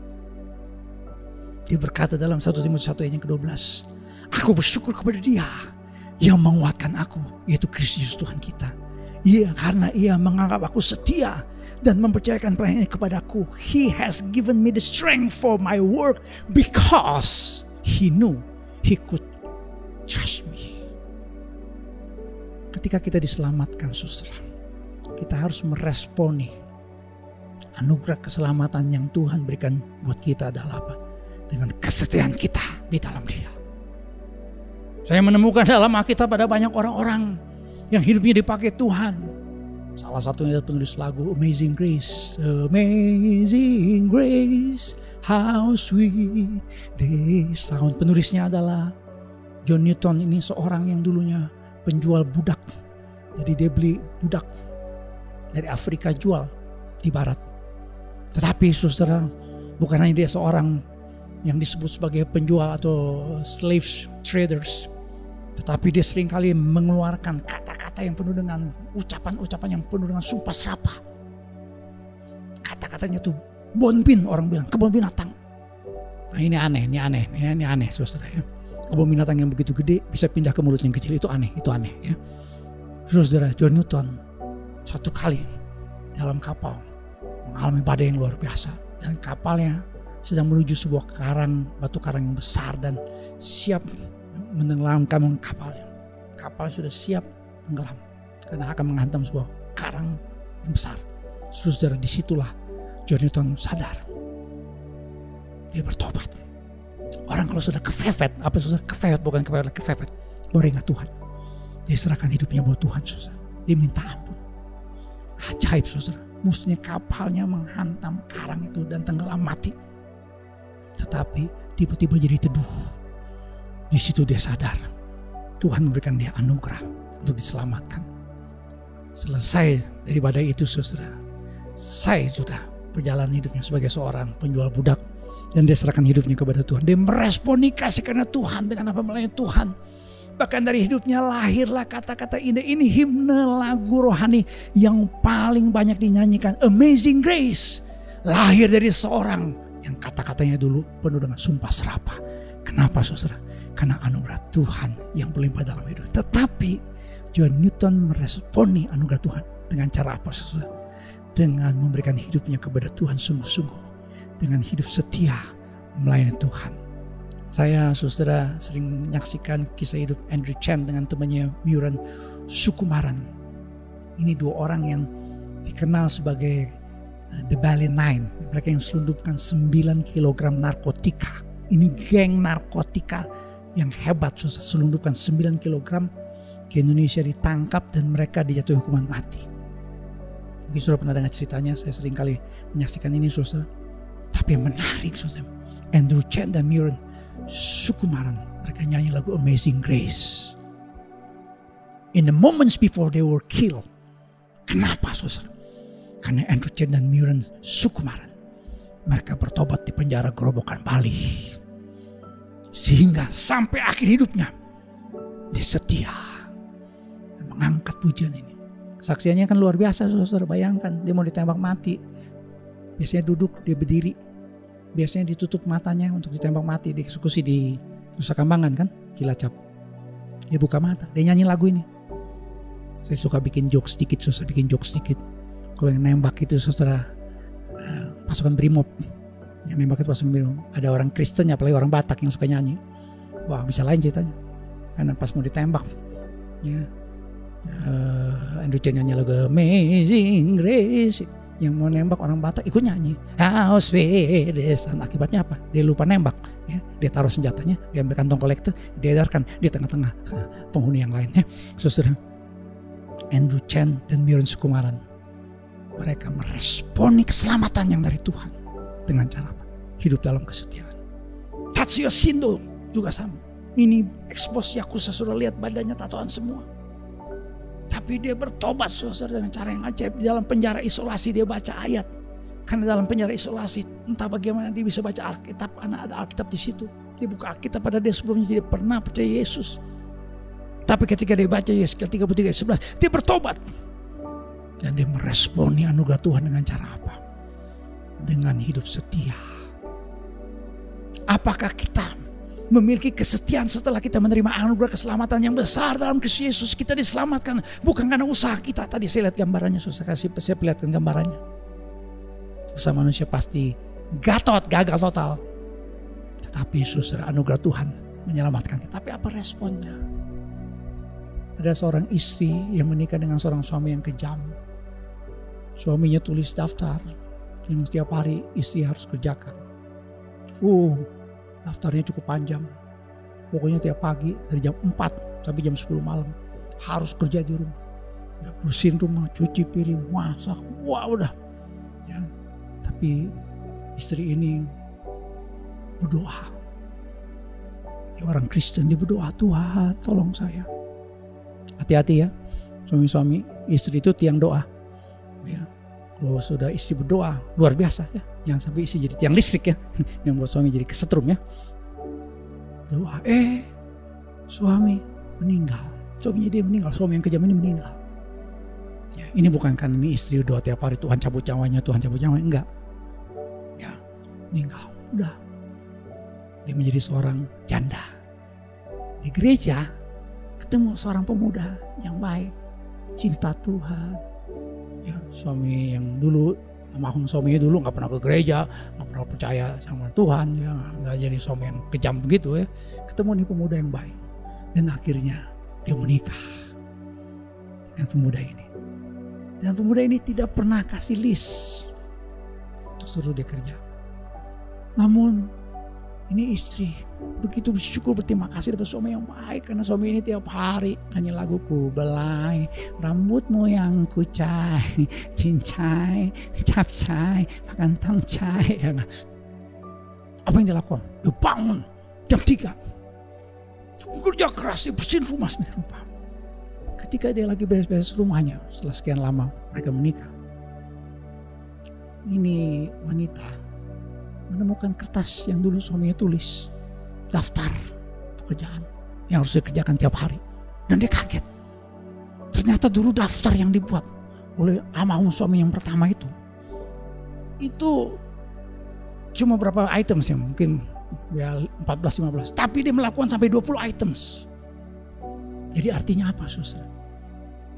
Dia berkata dalam 1 Timotius 1 ayat yang ke-12, aku bersyukur kepada Dia yang menguatkan aku, yaitu Kristus Tuhan kita. Karena Ia menganggap aku setia dan mempercayakan pelayanannya kepadaku. He has given me the strength for my work because He knew He could trust me. Ketika kita diselamatkan, saudara, kita harus meresponi anugerah keselamatan yang Tuhan berikan buat kita adalah apa? Dengan kesetiaan kita di dalam Dia. Saya menemukan dalam Alkitab ada banyak orang-orang yang hidupnya dipakai Tuhan. Salah satunya penulis lagu Amazing Grace. Amazing Grace, how sweet the sound. Penulisnya adalah John Newton. Ini seorang yang dulunya penjual budak. Jadi dia beli budak dari Afrika, jual di barat. Tetapi saudara, bukan hanya dia seorang yang disebut sebagai penjual atau slave traders, tetapi dia seringkali mengeluarkan kata-kata yang penuh dengan ucapan-ucapan yang penuh dengan sumpah serapah. Kata-katanya tuh bonbin, orang bilang kebun binatang. Nah ini aneh saudara ya. Kebun binatang yang begitu gede bisa pindah ke mulut yang kecil, itu aneh ya. Saudara, John Newton satu kali dalam kapal mengalami badai yang luar biasa, dan kapalnya sedang menuju sebuah batu karang yang besar dan siap menenggelamkan kapalnya. Kapal sudah siap tenggelam karena akan menghantam sebuah karang yang besar. Saudara, disitulah John Newton sadar. Dia bertobat. Orang kalau sudah kefepet, apa saudara? Kefepet, baru ingat Tuhan. Dia serahkan hidupnya buat Tuhan, saudara. Dia minta ampun. Ajaib saudara. Musuhnya kapalnya menghantam karang itu dan tenggelam mati. Tetapi tiba-tiba jadi teduh. Di situ dia sadar Tuhan memberikan dia anugerah untuk diselamatkan. Selesai dari badai itu saudara, selesai sudah perjalanan hidupnya sebagai seorang penjual budak, dan dia serahkan hidupnya kepada Tuhan. Dia meresponi kasih karena Tuhan dengan apa melayani Tuhan. Bahkan dari hidupnya lahirlah kata-kata indah. Ini himne lagu rohani yang paling banyak dinyanyikan, Amazing Grace. Lahir dari seorang yang kata-katanya dulu penuh dengan sumpah serapah. Kenapa saudara? Karena anugerah Tuhan yang berlimpah dalam hidup. Tetapi John Newton meresponi anugerah Tuhan dengan cara apa saudara? Dengan memberikan hidupnya kepada Tuhan sungguh-sungguh, dengan hidup setia melayani Tuhan. Saya saudara sering menyaksikan kisah hidup Andrew Chen dengan temannya Myuran Sukumaran. Ini dua orang yang dikenal sebagai The Bali Nine. Mereka yang selundupkan 9 kg narkotika. Ini geng narkotika yang hebat, selundupkan 9 kg ke Indonesia, ditangkap dan mereka dijatuhi hukuman mati. Mungkin saudara pernah dengar ceritanya, saya sering kali menyaksikan ini saudara. Tapi yang menarik saudara, Andrew Chen dan Myuran Sukumaran, mereka nyanyi lagu Amazing Grace. In the moments before they were killed. Kenapa saudara? Karena Andrew Chen dan Myuran Sukumaran, mereka bertobat di penjara Gerobokan Bali. Sehingga sampai akhir hidupnya dia setia dan mengangkat pujian ini. Kesaksiannya kan luar biasa saudara. Bayangkan dia mau ditembak mati. Biasanya duduk, dia berdiri. Biasanya ditutup matanya untuk ditembak mati. Dieksekusi di Nusa Kambangan kan, Cilacap. Dia buka mata, dia nyanyi lagu ini. Saya suka bikin joke sedikit, Kalau yang nembak itu saudara pasukan Brimob. Yang nembak itu pas minum. Ada orang Kristen, apalagi orang Batak yang suka nyanyi. Wah, bisa lain ceritanya. Karena pas mau ditembak, ya, Andrew Chen nyanyi lagu Amazing Grace. Yang mau nembak orang Batak ikut nyanyi. How sweet is. Akibatnya apa? Dia lupa nembak. Ya, dia taruh senjatanya, dia ambil kantong kolektor, dia edarkan di tengah-tengah penghuni yang lainnya. Saudara, Andrew Chen dan Myron Sukumaran, mereka meresponi keselamatan yang dari Tuhan dengan cara apa? Hidup dalam kesetiaan. Tatsuya Shindo juga sama. Ini expose Yakuza, sudah lihat badannya tatoan semua. Tapi dia bertobat saudara dengan cara yang ajaib. Di dalam penjara isolasi dia baca ayat. Karena dalam penjara isolasi entah bagaimana dia bisa baca Alkitab, karena ada Alkitab di situ. Dia buka Alkitab pada dia sebelumnya tidak pernah percaya Yesus. Tapi ketika dia baca Yeskiel 33 ayat 11, dia bertobat. Dan dia meresponi anugerah Tuhan dengan cara apa? Dengan hidup setia. Apakah kita memiliki kesetiaan setelah kita menerima anugerah keselamatan yang besar dalam Kristus Yesus? Kita diselamatkan bukan karena usaha kita. Tadi saya lihat gambarannya, saya perlihatkan gambarannya. Usaha manusia pasti gagal total. Tetapi saudara, anugerah Tuhan menyelamatkan kita. Tapi apa responnya? Ada seorang istri yang menikah dengan seorang suami yang kejam. Suaminya tulis daftar yang setiap hari istri harus kerjakan. Daftarnya cukup panjang. Pokoknya tiap pagi dari jam 4 sampai jam 10 malam harus kerja di rumah. Ya, bersihin rumah, cuci piring, masak, udah. Ya. Tapi istri ini berdoa. Dia orang Kristen, dia berdoa, Tuhan tolong saya. Hati-hati ya, suami-suami, istri itu tiang doa. Ya. Kalau sudah istri berdoa, luar biasa ya. Jangan sampai istri jadi tiang listrik ya. Yang buat suami jadi kesetrum ya. Doa, suami meninggal. Suaminya dia meninggal, suami yang kejam ini meninggal. Ya, ini bukan kan ini istri doa tiap hari Tuhan cabut nyawanya, enggak. Ya, meninggal. Udah. Dia menjadi seorang janda. Di gereja ketemu seorang pemuda yang baik, cinta Tuhan. Ya, suami yang dulu, almarhum suaminya dulu nggak pernah ke gereja, nggak pernah percaya sama Tuhan, ya nggak jadi suami yang kejam begitu ya. Ketemu nih pemuda yang baik, dan akhirnya dia menikah dengan pemuda ini. Dan pemuda ini tidak pernah kasih list untuk suruh dia kerja. Namun ini istri begitu bersyukur, berterima kasih dapat suami yang baik. Karena suami ini tiap hari nyanyi lagu Ku belai rambutmu yang kucai, cincai, capcai, makan tangcai. Ya, apa yang dia lakukan? Dia bangun jam 3. Kerja keras, dia bersihin rumah sedemikian rupa. Ketika dia lagi beres-beres rumahnya, setelah sekian lama mereka menikah, ini wanita menemukan kertas yang dulu suaminya tulis, daftar pekerjaan yang harus dikerjakan tiap hari, dan dia kaget. Ternyata dulu daftar yang dibuat oleh almarhum suami yang pertama itu cuma berapa items ya, mungkin ya 14-15, tapi dia melakukan sampai 20 items. Jadi artinya apa, saudara?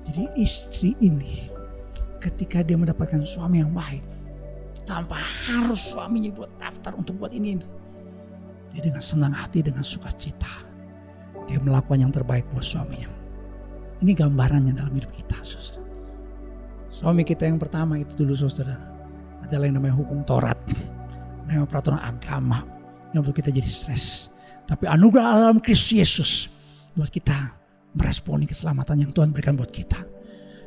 Jadi istri ini ketika dia mendapatkan suami yang baik, tanpa harus suaminya buat daftar untuk buat ini, dia dengan senang hati, dengan sukacita, dia melakukan yang terbaik buat suaminya. Ini gambarannya dalam hidup kita, saudara. Suami kita yang pertama itu dulu, saudara, adalah yang namanya hukum Taurat, namanya peraturan agama yang buat kita jadi stres. Tapi anugerah dalam Kristus Yesus buat kita meresponi keselamatan yang Tuhan berikan buat kita.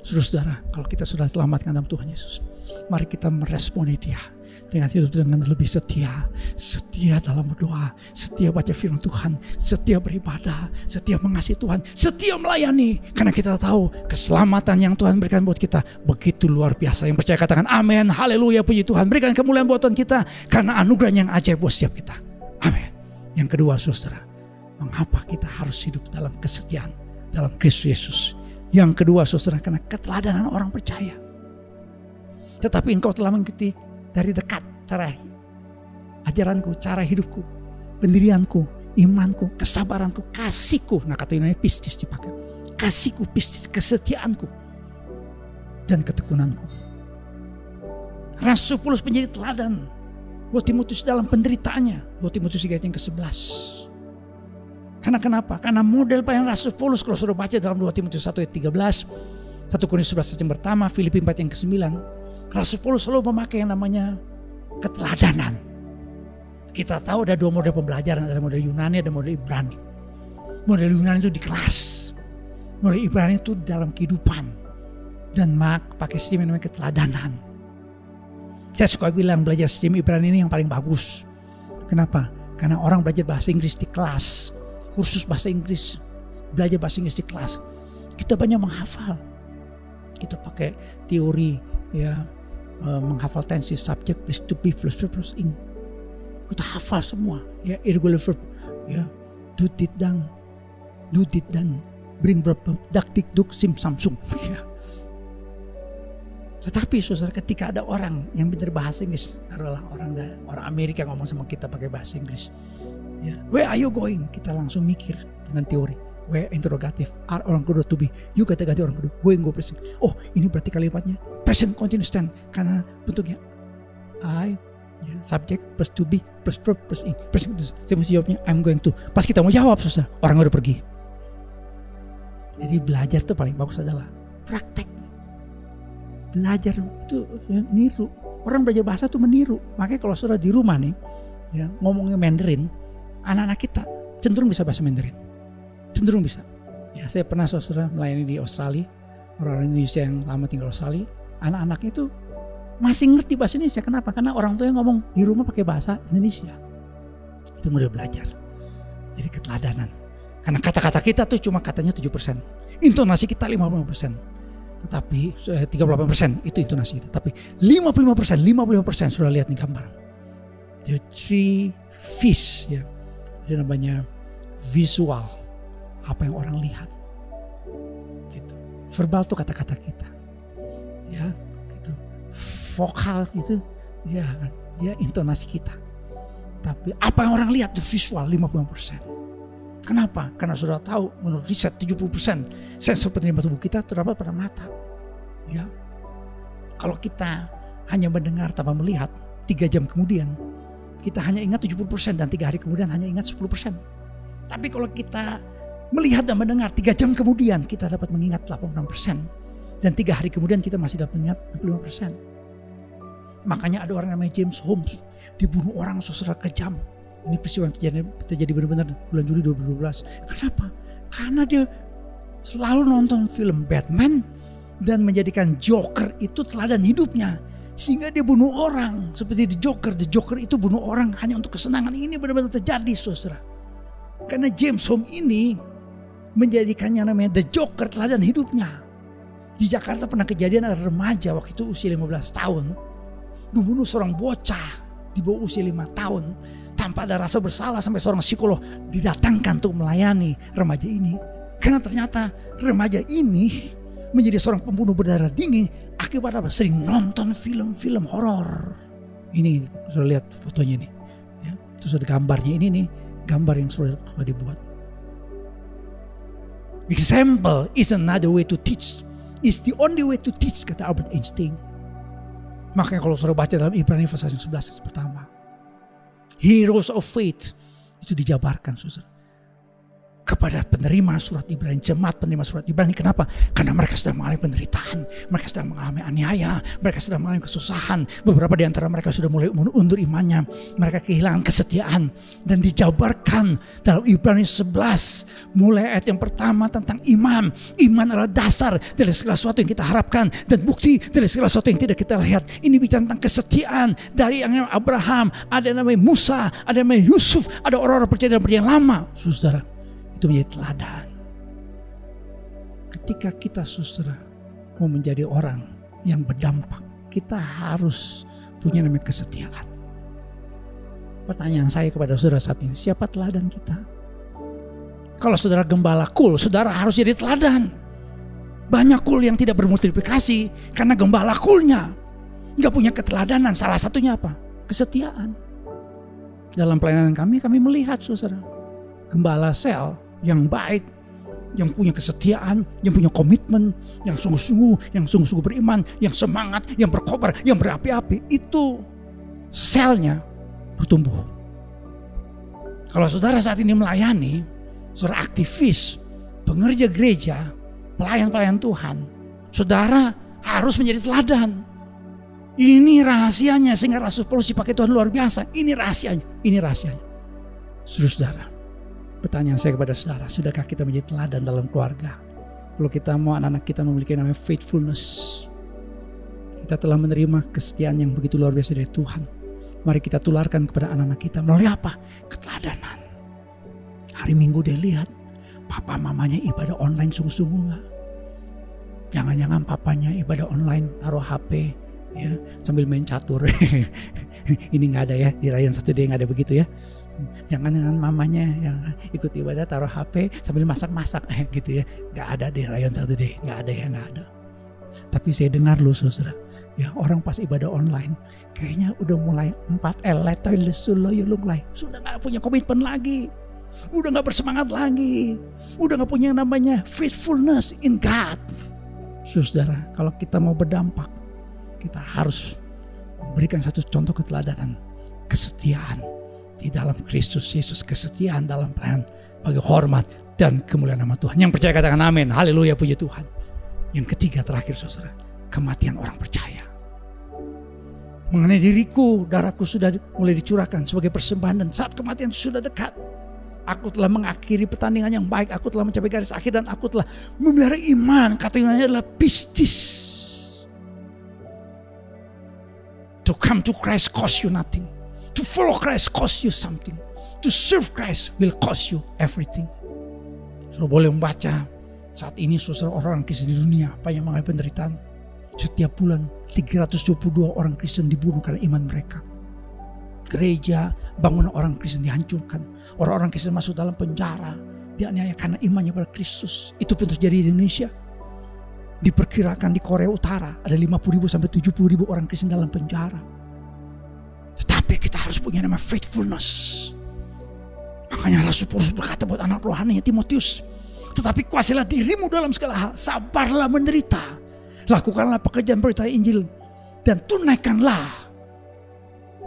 Saudara, kalau kita sudah selamatkan dalam Tuhan Yesus, mari kita meresponi Dia dengan hidup dengan lebih setia. Setia dalam berdoa, setia baca firman Tuhan, setia beribadah, setia mengasihi Tuhan, setia melayani. Karena kita tahu keselamatan yang Tuhan berikan buat kita begitu luar biasa. Yang percaya katakan amin, haleluya, puji Tuhan. Berikan kemuliaan buat Tuhan kita karena anugerahnya yang ajaib buat setiap kita. Amin. Yang kedua, saudara, mengapa kita harus hidup dalam kesetiaan dalam Kristus Yesus? Yang kedua, saudara, karena keteladanan orang percaya. Tetapi engkau telah mengikuti dari dekat cara ajaranku, cara hidupku, pendirianku, imanku, kesabaranku, kasihku. Nah, kata Yunani pistis dipakai. Kasihku, pistis, kesetiaanku, dan ketekunanku. Rasul Paulus menjadi teladan 2 Timotius dalam penderitaannya. 2 Timotius 3 ayat yang ke-11. Karena kenapa? Karena model paling Rasul Paulus kalau sudah baca dalam 2 Timotius 1 ayat 13, 1 Korintus 11 ayat yang pertama, Filipi 4 yang ke-9, Rasul Paulus selalu memakai yang namanya keteladanan. Kita tahu ada 2 model pembelajaran, ada model Yunani, ada model Ibrani. Model Yunani itu di kelas, model Ibrani itu dalam kehidupan, dan pakai sistem yang namanya keteladanan. Saya suka bilang belajar sistem Ibrani ini yang paling bagus. Kenapa? Karena orang belajar bahasa Inggris di kelas, kursus bahasa Inggris, belajar bahasa Inggris di kelas, kita banyak menghafal. Kita pakai teori ya, menghafal tenses, subject, place to be, plus in. Kita hafal semua ya, irregular verb ya, do did dan bring verb, dak dik duk sim samsung ya. Tetapi saudara, ketika ada orang yang pintar bahasa Inggris, taruhlah orang Amerika ngomong sama kita pakai bahasa Inggris ya, where are you going? Kita langsung mikir dengan teori. Where interrogatif, are orang kedua to be, you kata ganti orang kedua, going go present. Oh, ini berarti kalimatnya present continuous tense karena bentuknya I ya, subject plus to be plus verb plus in. Present continuous. Saya mesti jawabnya I'm going to. Pas kita mau jawab saudara, orang udah pergi. Jadi belajar itu paling bagus adalah praktek. Belajar itu ya, niru. Orang belajar bahasa itu meniru. Makanya kalau saudara di rumah nih ya, ngomongnya Mandarin, anak-anak kita cenderung bisa bahasa Mandarin. Cenderung bisa. Ya, saya pernah saudara melayani di Australia, orang Indonesia yang lama tinggal di Australia, anak-anaknya itu masih ngerti bahasa Indonesia. Kenapa? Karena orang tua yang ngomong di rumah pakai bahasa Indonesia. Itu mudah belajar. Jadi keteladanan. Karena kata-kata kita tuh cuma katanya 7%. Intonasi kita 55%. Tetapi 38% itu intonasi kita. Tapi 55% sudah lihat nih gambar. The 3 fish ya. Ada namanya visual. Apa yang orang lihat, gitu. Verbal tuh kata-kata kita, ya, gitu. Vokal itu, ya, ya intonasi kita. Tapi apa yang orang lihat tuh visual 50%. Kenapa? Karena sudah tahu menurut riset 70% sensor penerima tubuh kita terdapat pada mata. Ya, kalau kita hanya mendengar tanpa melihat, 3 jam kemudian kita hanya ingat 70% dan 3 hari kemudian hanya ingat 10%. Tapi kalau kita melihat dan mendengar 3 jam kemudian kita dapat mengingat 86%. Dan 3 hari kemudian kita masih dapat mengingat 65%. Makanya ada orang namanya James Holmes. Dibunuh orang secara kejam. Ini peristiwa yang terjadi benar-benar bulan Juli 2012. Kenapa? Karena dia selalu nonton film Batman. Dan menjadikan Joker itu teladan hidupnya. Sehingga dia bunuh orang. Seperti The Joker. The Joker itu bunuh orang hanya untuk kesenangan. Ini benar-benar terjadi saudara. Karena James Holmes ini menjadikannya namanya The Joker teladan hidupnya. Di Jakarta pernah kejadian ada remaja waktu itu usia 15 tahun membunuh seorang bocah di bawah usia 5 tahun tanpa ada rasa bersalah sampai seorang psikolog didatangkan untuk melayani remaja ini. Karena ternyata remaja ini menjadi seorang pembunuh berdarah dingin akibat apa? Sering nonton film-film horor. Ini sudah lihat fotonya nih. Ya, terus ada gambarnya ini nih, gambar yang sudah dibuat. Example is another way to teach. It's the only way to teach, kata Albert Einstein. Makanya kalau sudah baca dalam Ibrani pasal 11 pertama, heroes of faith itu dijabarkan saudara kepada penerima surat Ibrani, jemaat penerima surat Ibrani. Kenapa? Karena mereka sedang mengalami penderitaan, mereka sedang mengalami aniaya, mereka sedang mengalami kesusahan. Beberapa di antara mereka sudah mulai undur imannya, mereka kehilangan kesetiaan. Dan dijabarkan dalam Ibrani 11 mulai ayat yang pertama tentang iman. Iman adalah dasar dari segala sesuatu yang kita harapkan dan bukti dari segala sesuatu yang tidak kita lihat. Ini bicara tentang kesetiaan dari yang namanya Abraham, ada yang namanya Musa, ada yang namanya Yusuf, ada orang-orang percaya dalam perjanjian lama, saudara. Itu menjadi teladan. Ketika kita saudara mau menjadi orang yang berdampak, kita harus punya namanya kesetiaan. Pertanyaan saya kepada saudara saat ini, siapa teladan kita? Kalau saudara gembala kul, saudara harus jadi teladan. Banyak kul yang tidak bermultiplikasi karena gembala kulnya nggak punya keteladanan. Salah satunya apa? Kesetiaan. Dalam pelayanan kami melihat saudara, gembala sel yang baik, yang punya kesetiaan, yang punya komitmen, yang sungguh-sungguh beriman, yang semangat, yang berkobar, yang berapi-api, itu selnya bertumbuh. Kalau saudara saat ini melayani, saudara aktivis, pengerja gereja, pelayan-pelayan Tuhan, saudara harus menjadi teladan. Ini rahasianya sehingga Rasul Paulus dipakai Tuhan luar biasa. Ini rahasianya, ini rahasianya. Saudara, pertanyaan saya kepada saudara, sudahkah kita menjadi teladan dalam keluarga? Kalau kita mau anak-anak kita memiliki namanya faithfulness, kita telah menerima kesetiaan yang begitu luar biasa dari Tuhan. Mari kita tularkan kepada anak-anak kita melalui apa? Keteladanan. Hari Minggu dia lihat papa mamanya ibadah online sungguh-sungguh gak? Jangan-jangan papanya ibadah online taruh HP ya sambil main catur. Ini gak ada ya, di Rayon 1D gak ada begitu ya. Jangan-jangan mamanya yang ikut ibadah taruh HP sambil masak-masak gitu ya. Gak ada di Rayon 1D, gak ada ya, gak ada. Tapi saya dengar loh saudara, ya orang pas ibadah online kayaknya udah mulai 4L sudah gak punya komitmen lagi, udah gak bersemangat lagi, udah gak punya namanya faithfulness in God. Saudara, kalau kita mau berdampak, kita harus memberikan satu contoh keteladanan, kesetiaan di dalam Kristus Yesus, kesetiaan dalam pelayanan bagi hormat dan kemuliaan nama Tuhan. Yang percaya katakan amin, haleluya, puji Tuhan. Yang ketiga terakhir saudara, kematian orang percaya. Mengenai diriku, darahku sudah mulai dicurahkan sebagai persembahan dan saat kematian sudah dekat. Aku telah mengakhiri pertandingan yang baik, aku telah mencapai garis akhir dan aku telah memelihara iman. Kata Yunani adalah pistis. To come to Christ cost you nothing. To follow Christ cost you something. To serve Christ will cost you everything. Saudara boleh membaca saat ini saudara orang Kristen di dunia apa yang mengalami penderitaan. Setiap bulan 322 orang Kristen dibunuh karena iman mereka. Gereja, bangunan orang Kristen dihancurkan. Orang-orang Kristen masuk dalam penjara. Dianiaya karena imannya pada Kristus. Itu pun terjadi di Indonesia. Diperkirakan di Korea Utara ada 50.000 sampai 70.000 orang Kristen dalam penjara. Tetapi kita harus punya nama faithfulness. Makanya Rasul Paulus berkata buat anak rohaninya Timotius, tetapi kuasailah dirimu dalam segala hal, sabarlah menderita, lakukanlah pekerjaan berita Injil dan tunaikanlah.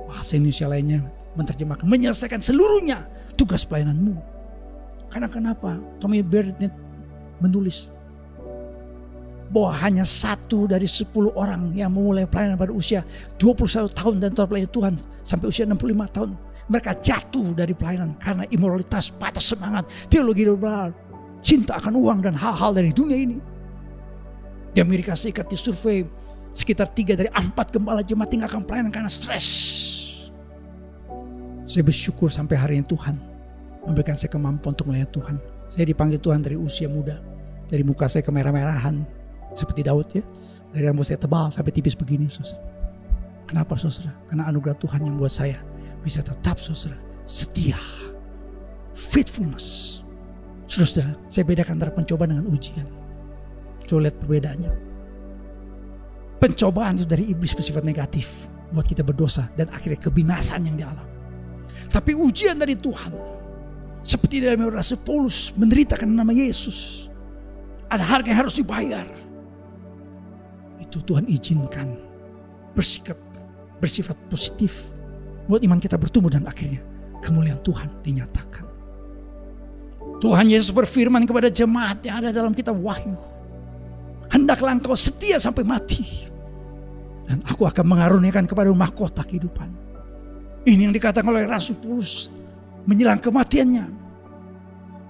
Bahasa Indonesia lainnya menerjemahkan menyelesaikan seluruhnya tugas pelayananmu. Karena kenapa? Tommy Barrett menulis bahwa hanya 1 dari 10 orang yang memulai pelayanan pada usia 21 tahun dan telah melayani Tuhan sampai usia 65 tahun. Mereka jatuh dari pelayanan karena imoralitas, patah semangat, teologi liberal, cinta akan uang dan hal-hal dari dunia ini. Di Amerika Serikat disurvei sekitar 3 dari 4 gembala jemaat tinggalkan pelayanan karena stres. Saya bersyukur sampai hari ini Tuhan memberikan saya kemampuan untuk melayani Tuhan. Saya dipanggil Tuhan dari usia muda. Dari muka saya kemerah-merahan seperti Daud ya. Dari rambut saya tebal sampai tipis begini saudara. Kenapa saudara? Karena anugerah Tuhan yang buat saya bisa tetap saudara setia. Faithfulness. Saudara, saya bedakan antara pencobaan dengan ujian. Coba lihat perbedaannya. Pencobaan itu dari iblis bersifat negatif, buat kita berdosa dan akhirnya kebinasaan yang dialami. Tapi ujian dari Tuhan, seperti dalam Rasul Paulus menderita karena nama Yesus, ada harga yang harus dibayar. Itu Tuhan izinkan bersifat positif buat iman kita bertumbuh dan akhirnya kemuliaan Tuhan dinyatakan. Tuhan Yesus berfirman kepada jemaat yang ada dalam kitab Wahyu, hendaklah engkau setia sampai mati, dan aku akan mengaruniakan kepada mahkota kehidupan. Ini yang dikatakan oleh Rasul Paulus menjelang kematiannya.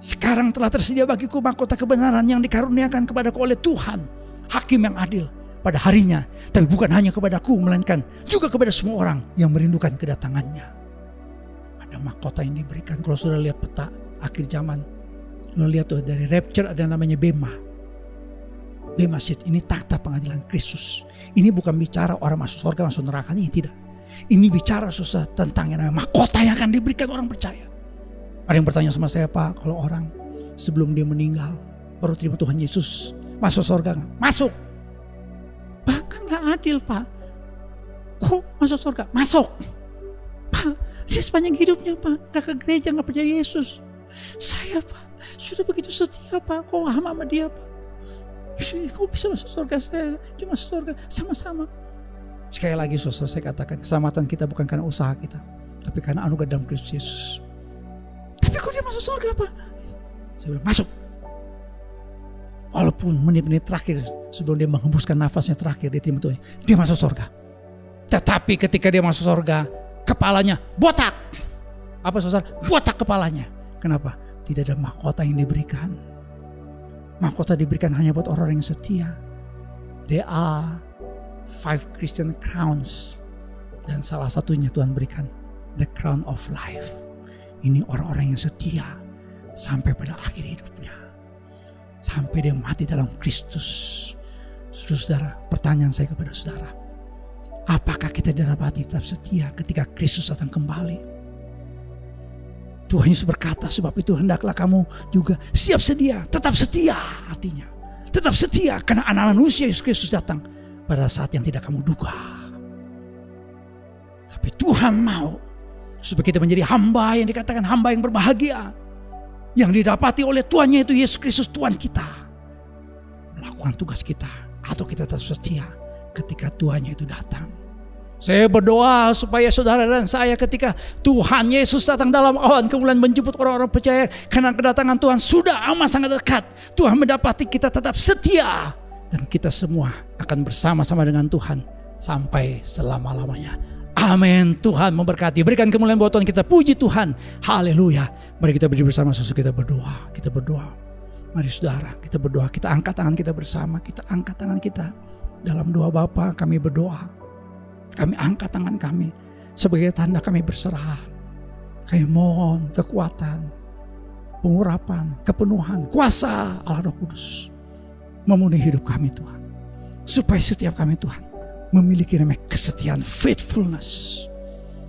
Sekarang telah tersedia bagiku mahkota kebenaran yang dikaruniakan kepadaku oleh Tuhan, hakim yang adil pada harinya. Tapi bukan hanya kepadaku, melainkan juga kepada semua orang yang merindukan kedatangannya. Ada mahkota yang diberikan. Kalau sudah lihat peta akhir zaman, lo lihat tuh dari rapture ada yang namanya Bema. Bema seat, ini takhta pengadilan Kristus. Ini bukan bicara orang masuk surga masuk neraka, ini tidak. Ini bicara susah tentang yang namanya mahkota yang akan diberikan orang percaya. Ada yang bertanya sama saya, Pak, kalau orang sebelum dia meninggal baru terima Tuhan Yesus masuk surga nggak? Masuk. Pak, kan nggak adil, Pak. Kok masuk surga? Masuk. Pak, dia sepanjang hidupnya, Pak, nggak ke gereja, nggak percaya Yesus. Saya, Pak, sudah begitu setia, Pak. Kok nggak sama dia, Pak? Kok bisa masuk surga? Saya cuma masuk surga sama-sama. Sekali lagi saudara, saya katakan keselamatan kita bukan karena usaha kita, Tapi karena anugerah dalam Kristus Yesus. Tapi kok dia masuk surga apa? Saya bilang masuk. Walaupun menit-menit terakhir sebelum dia menghembuskan nafasnya terakhir, dia terima Tuhan, dia masuk surga. Tetapi ketika dia masuk surga, kepalanya botak. Apa saudara? Botak kepalanya. Kenapa? Tidak ada mahkota yang diberikan. Mahkota diberikan hanya buat orang yang setia. There are 5 Christian crowns. Dan salah satunya Tuhan berikan the crown of life. Ini orang-orang yang setia sampai pada akhir hidupnya. Sampai dia mati dalam Kristus. Saudara, pertanyaan saya kepada saudara. Apakah kita didapati tetap setia ketika Kristus datang kembali? Tuhan Yesus berkata, sebab itu hendaklah kamu juga siap sedia. Tetap setia artinya. Tetap setia karena anak manusia Yesus Kristus datang pada saat yang tidak kamu duga. Tapi Tuhan mau supaya kita menjadi hamba yang dikatakan hamba yang berbahagia. Yang didapati oleh Tuhannya itu Yesus Kristus Tuhan kita. Melakukan tugas kita. Atau kita tetap setia ketika Tuhannya itu datang. Saya berdoa supaya saudara dan saya ketika Tuhan Yesus datang dalam awan kemuliaan menjemput orang-orang percaya. Karena kedatangan Tuhan sudah amat sangat dekat. Tuhan mendapati kita tetap setia. Dan kita semua akan bersama-sama dengan Tuhan sampai selama-lamanya. Amin. Tuhan memberkati. Berikan kemuliaan buat Tuhan kita. Puji Tuhan. Haleluya. Mari kita berdiri bersama sesuatu kita berdoa. Kita berdoa. Mari saudara kita berdoa. Kita angkat tangan kita bersama. Kita angkat tangan kita. Dalam doa Bapa kami berdoa. Kami angkat tangan kami. Sebagai tanda kami berserah. Kami mohon kekuatan. Pengurapan. Kepenuhan. Kuasa Allah Roh Kudus. Memenuhi hidup kami Tuhan. Supaya setiap kami Tuhan memiliki namanya kesetiaan, faithfulness.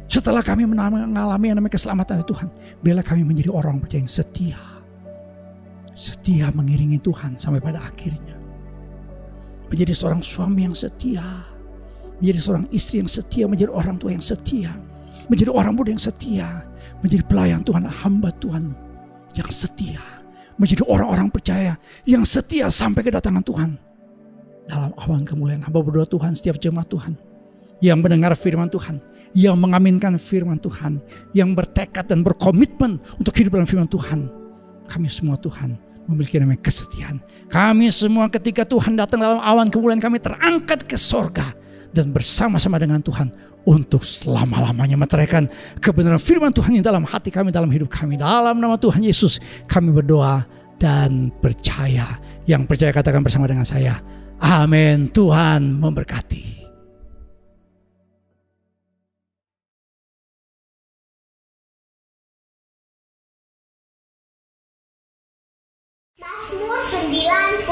Setelah kami mengalami yang namanya keselamatan dari Tuhan, biarlah kami menjadi orang percaya yang setia. Setia mengiringi Tuhan sampai pada akhirnya. Menjadi seorang suami yang setia. Menjadi seorang istri yang setia, menjadi orang tua yang setia. Menjadi orang muda yang setia. Menjadi pelayan Tuhan, hamba Tuhan yang setia. Menjadi orang-orang percaya yang setia sampai kedatangan Tuhan. Dalam awan kemuliaan hamba berdoa Tuhan, setiap jemaat Tuhan yang mendengar firman Tuhan, yang mengaminkan firman Tuhan, yang bertekad dan berkomitmen untuk hidup dalam firman Tuhan. Kami semua Tuhan memiliki namanya kesetiaan. Kami semua ketika Tuhan datang dalam awan kemuliaan kami terangkat ke sorga dan bersama-sama dengan Tuhan untuk selama-lamanya meteraikan kebenaran firman Tuhan yang dalam hati kami, dalam hidup kami. Dalam nama Tuhan Yesus kami berdoa dan percaya. Yang percaya katakan bersama dengan saya. Amin. Tuhan memberkati. Mazmur 91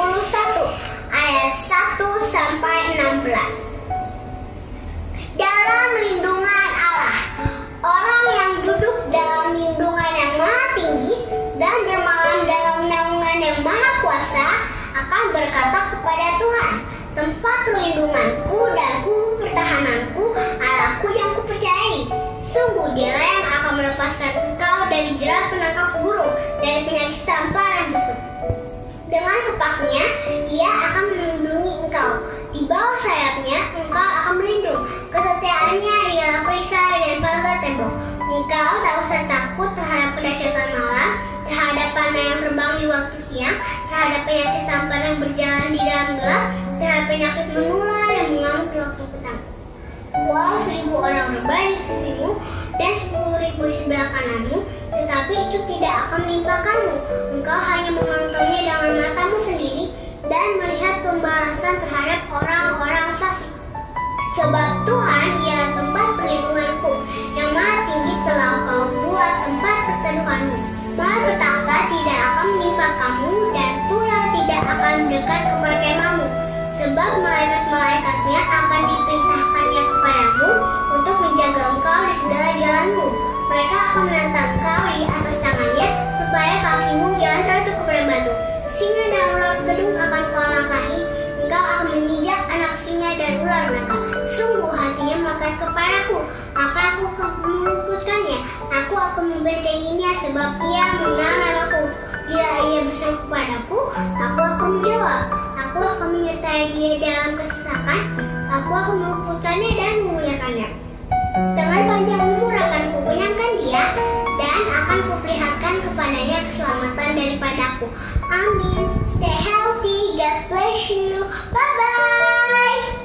ayat 1 sampai 16. Dalam lindungan Allah, orang yang duduk dalam lindungan yang maha tinggi dan bermalam dalam naungan yang maha kuasa akan berkata kepada Tuhan, tempat perlindunganku dan pertahananku, Allahku yang kupercayai. Sungguh Dialah yang akan melepaskan engkau dari jerat penangkap burung, dari penyakit sampar dan busuk. Dengan kepaknya, Ia akan melindungi engkau. Di bawah sayapnya, engkau akan berlindung. Kesetiaannya ialah perisai dan pagar tembok. Engkau tak usah takut terhadap kedahsyatan malam, terhadap panah yang terbang di waktu siang, terhadap penyakit sampar yang berjalan di dalam gelap, terhadap penyakit menular yang mengamuk di waktu petang. Walau 1000 orang rebah di sampingmu dan 10.000 di sebelah kananmu, tetapi itu tidak akan menimpa kamu. Engkau hanya menontonnya dengan matamu sendiri dan melihat pembalasan terhadap orang-orang fasik. Sebab Tuhan ialah tempat perlindunganku, yang maha tinggi telah kau buat tempat perteduhanmu. Malapetaka tidak akan menimpa kamu dan tulah tidak akan mendekat kepada kemahmu. Sebab malaikat-malaikatnya akan diperintahkannya kepadamu untuk menjaga engkau di segala jalanmu. Mereka akan menantang engkau di atas tangannya, supaya kakimu jangan terjatuh kepada batu. Singa dan ular gedung akan kau langkahi, engkau akan menginjak anak singa dan ular naga. Sungguh hatinya melekat kepadaku, maka aku akan meluputkannya. Aku akan membentenginya, sebab ia mengenal namaku. Bila ia berseru kepadaku, aku akan menjawab. Aku akan menyertai dia dalam kesesakan. Aku akan meluputkannya dan memuliakannya. Dengan panjang umur akan kupunya kepadanya keselamatan daripadaku. Amin. Stay healthy. God bless you. Bye-bye.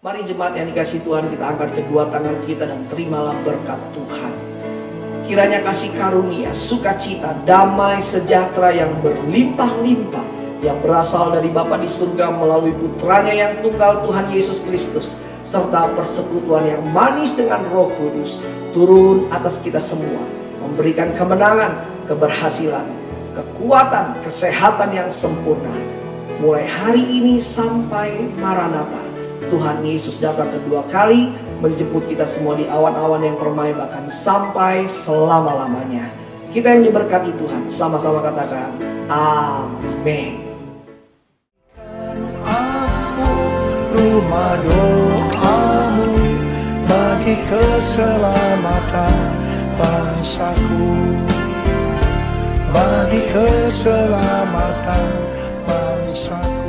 Mari jemaat yang dikasihi Tuhan, kita angkat kedua tangan kita dan terimalah berkat Tuhan. Kiranya kasih karunia, sukacita, damai, sejahtera yang berlimpah-limpah yang berasal dari Bapa di surga melalui putranya yang tunggal Tuhan Yesus Kristus, serta persekutuan yang manis dengan Roh Kudus turun atas kita semua, memberikan kemenangan, keberhasilan, kekuatan, kesehatan yang sempurna. Mulai hari ini sampai Maranatha, Tuhan Yesus datang kedua kali menjemput kita semua di awan-awan yang permai, bahkan sampai selama-lamanya. Kita yang diberkati Tuhan, sama-sama katakan amin. Rumah doamu bagi keselamatan bangsaku, bagi keselamatan bangsaku.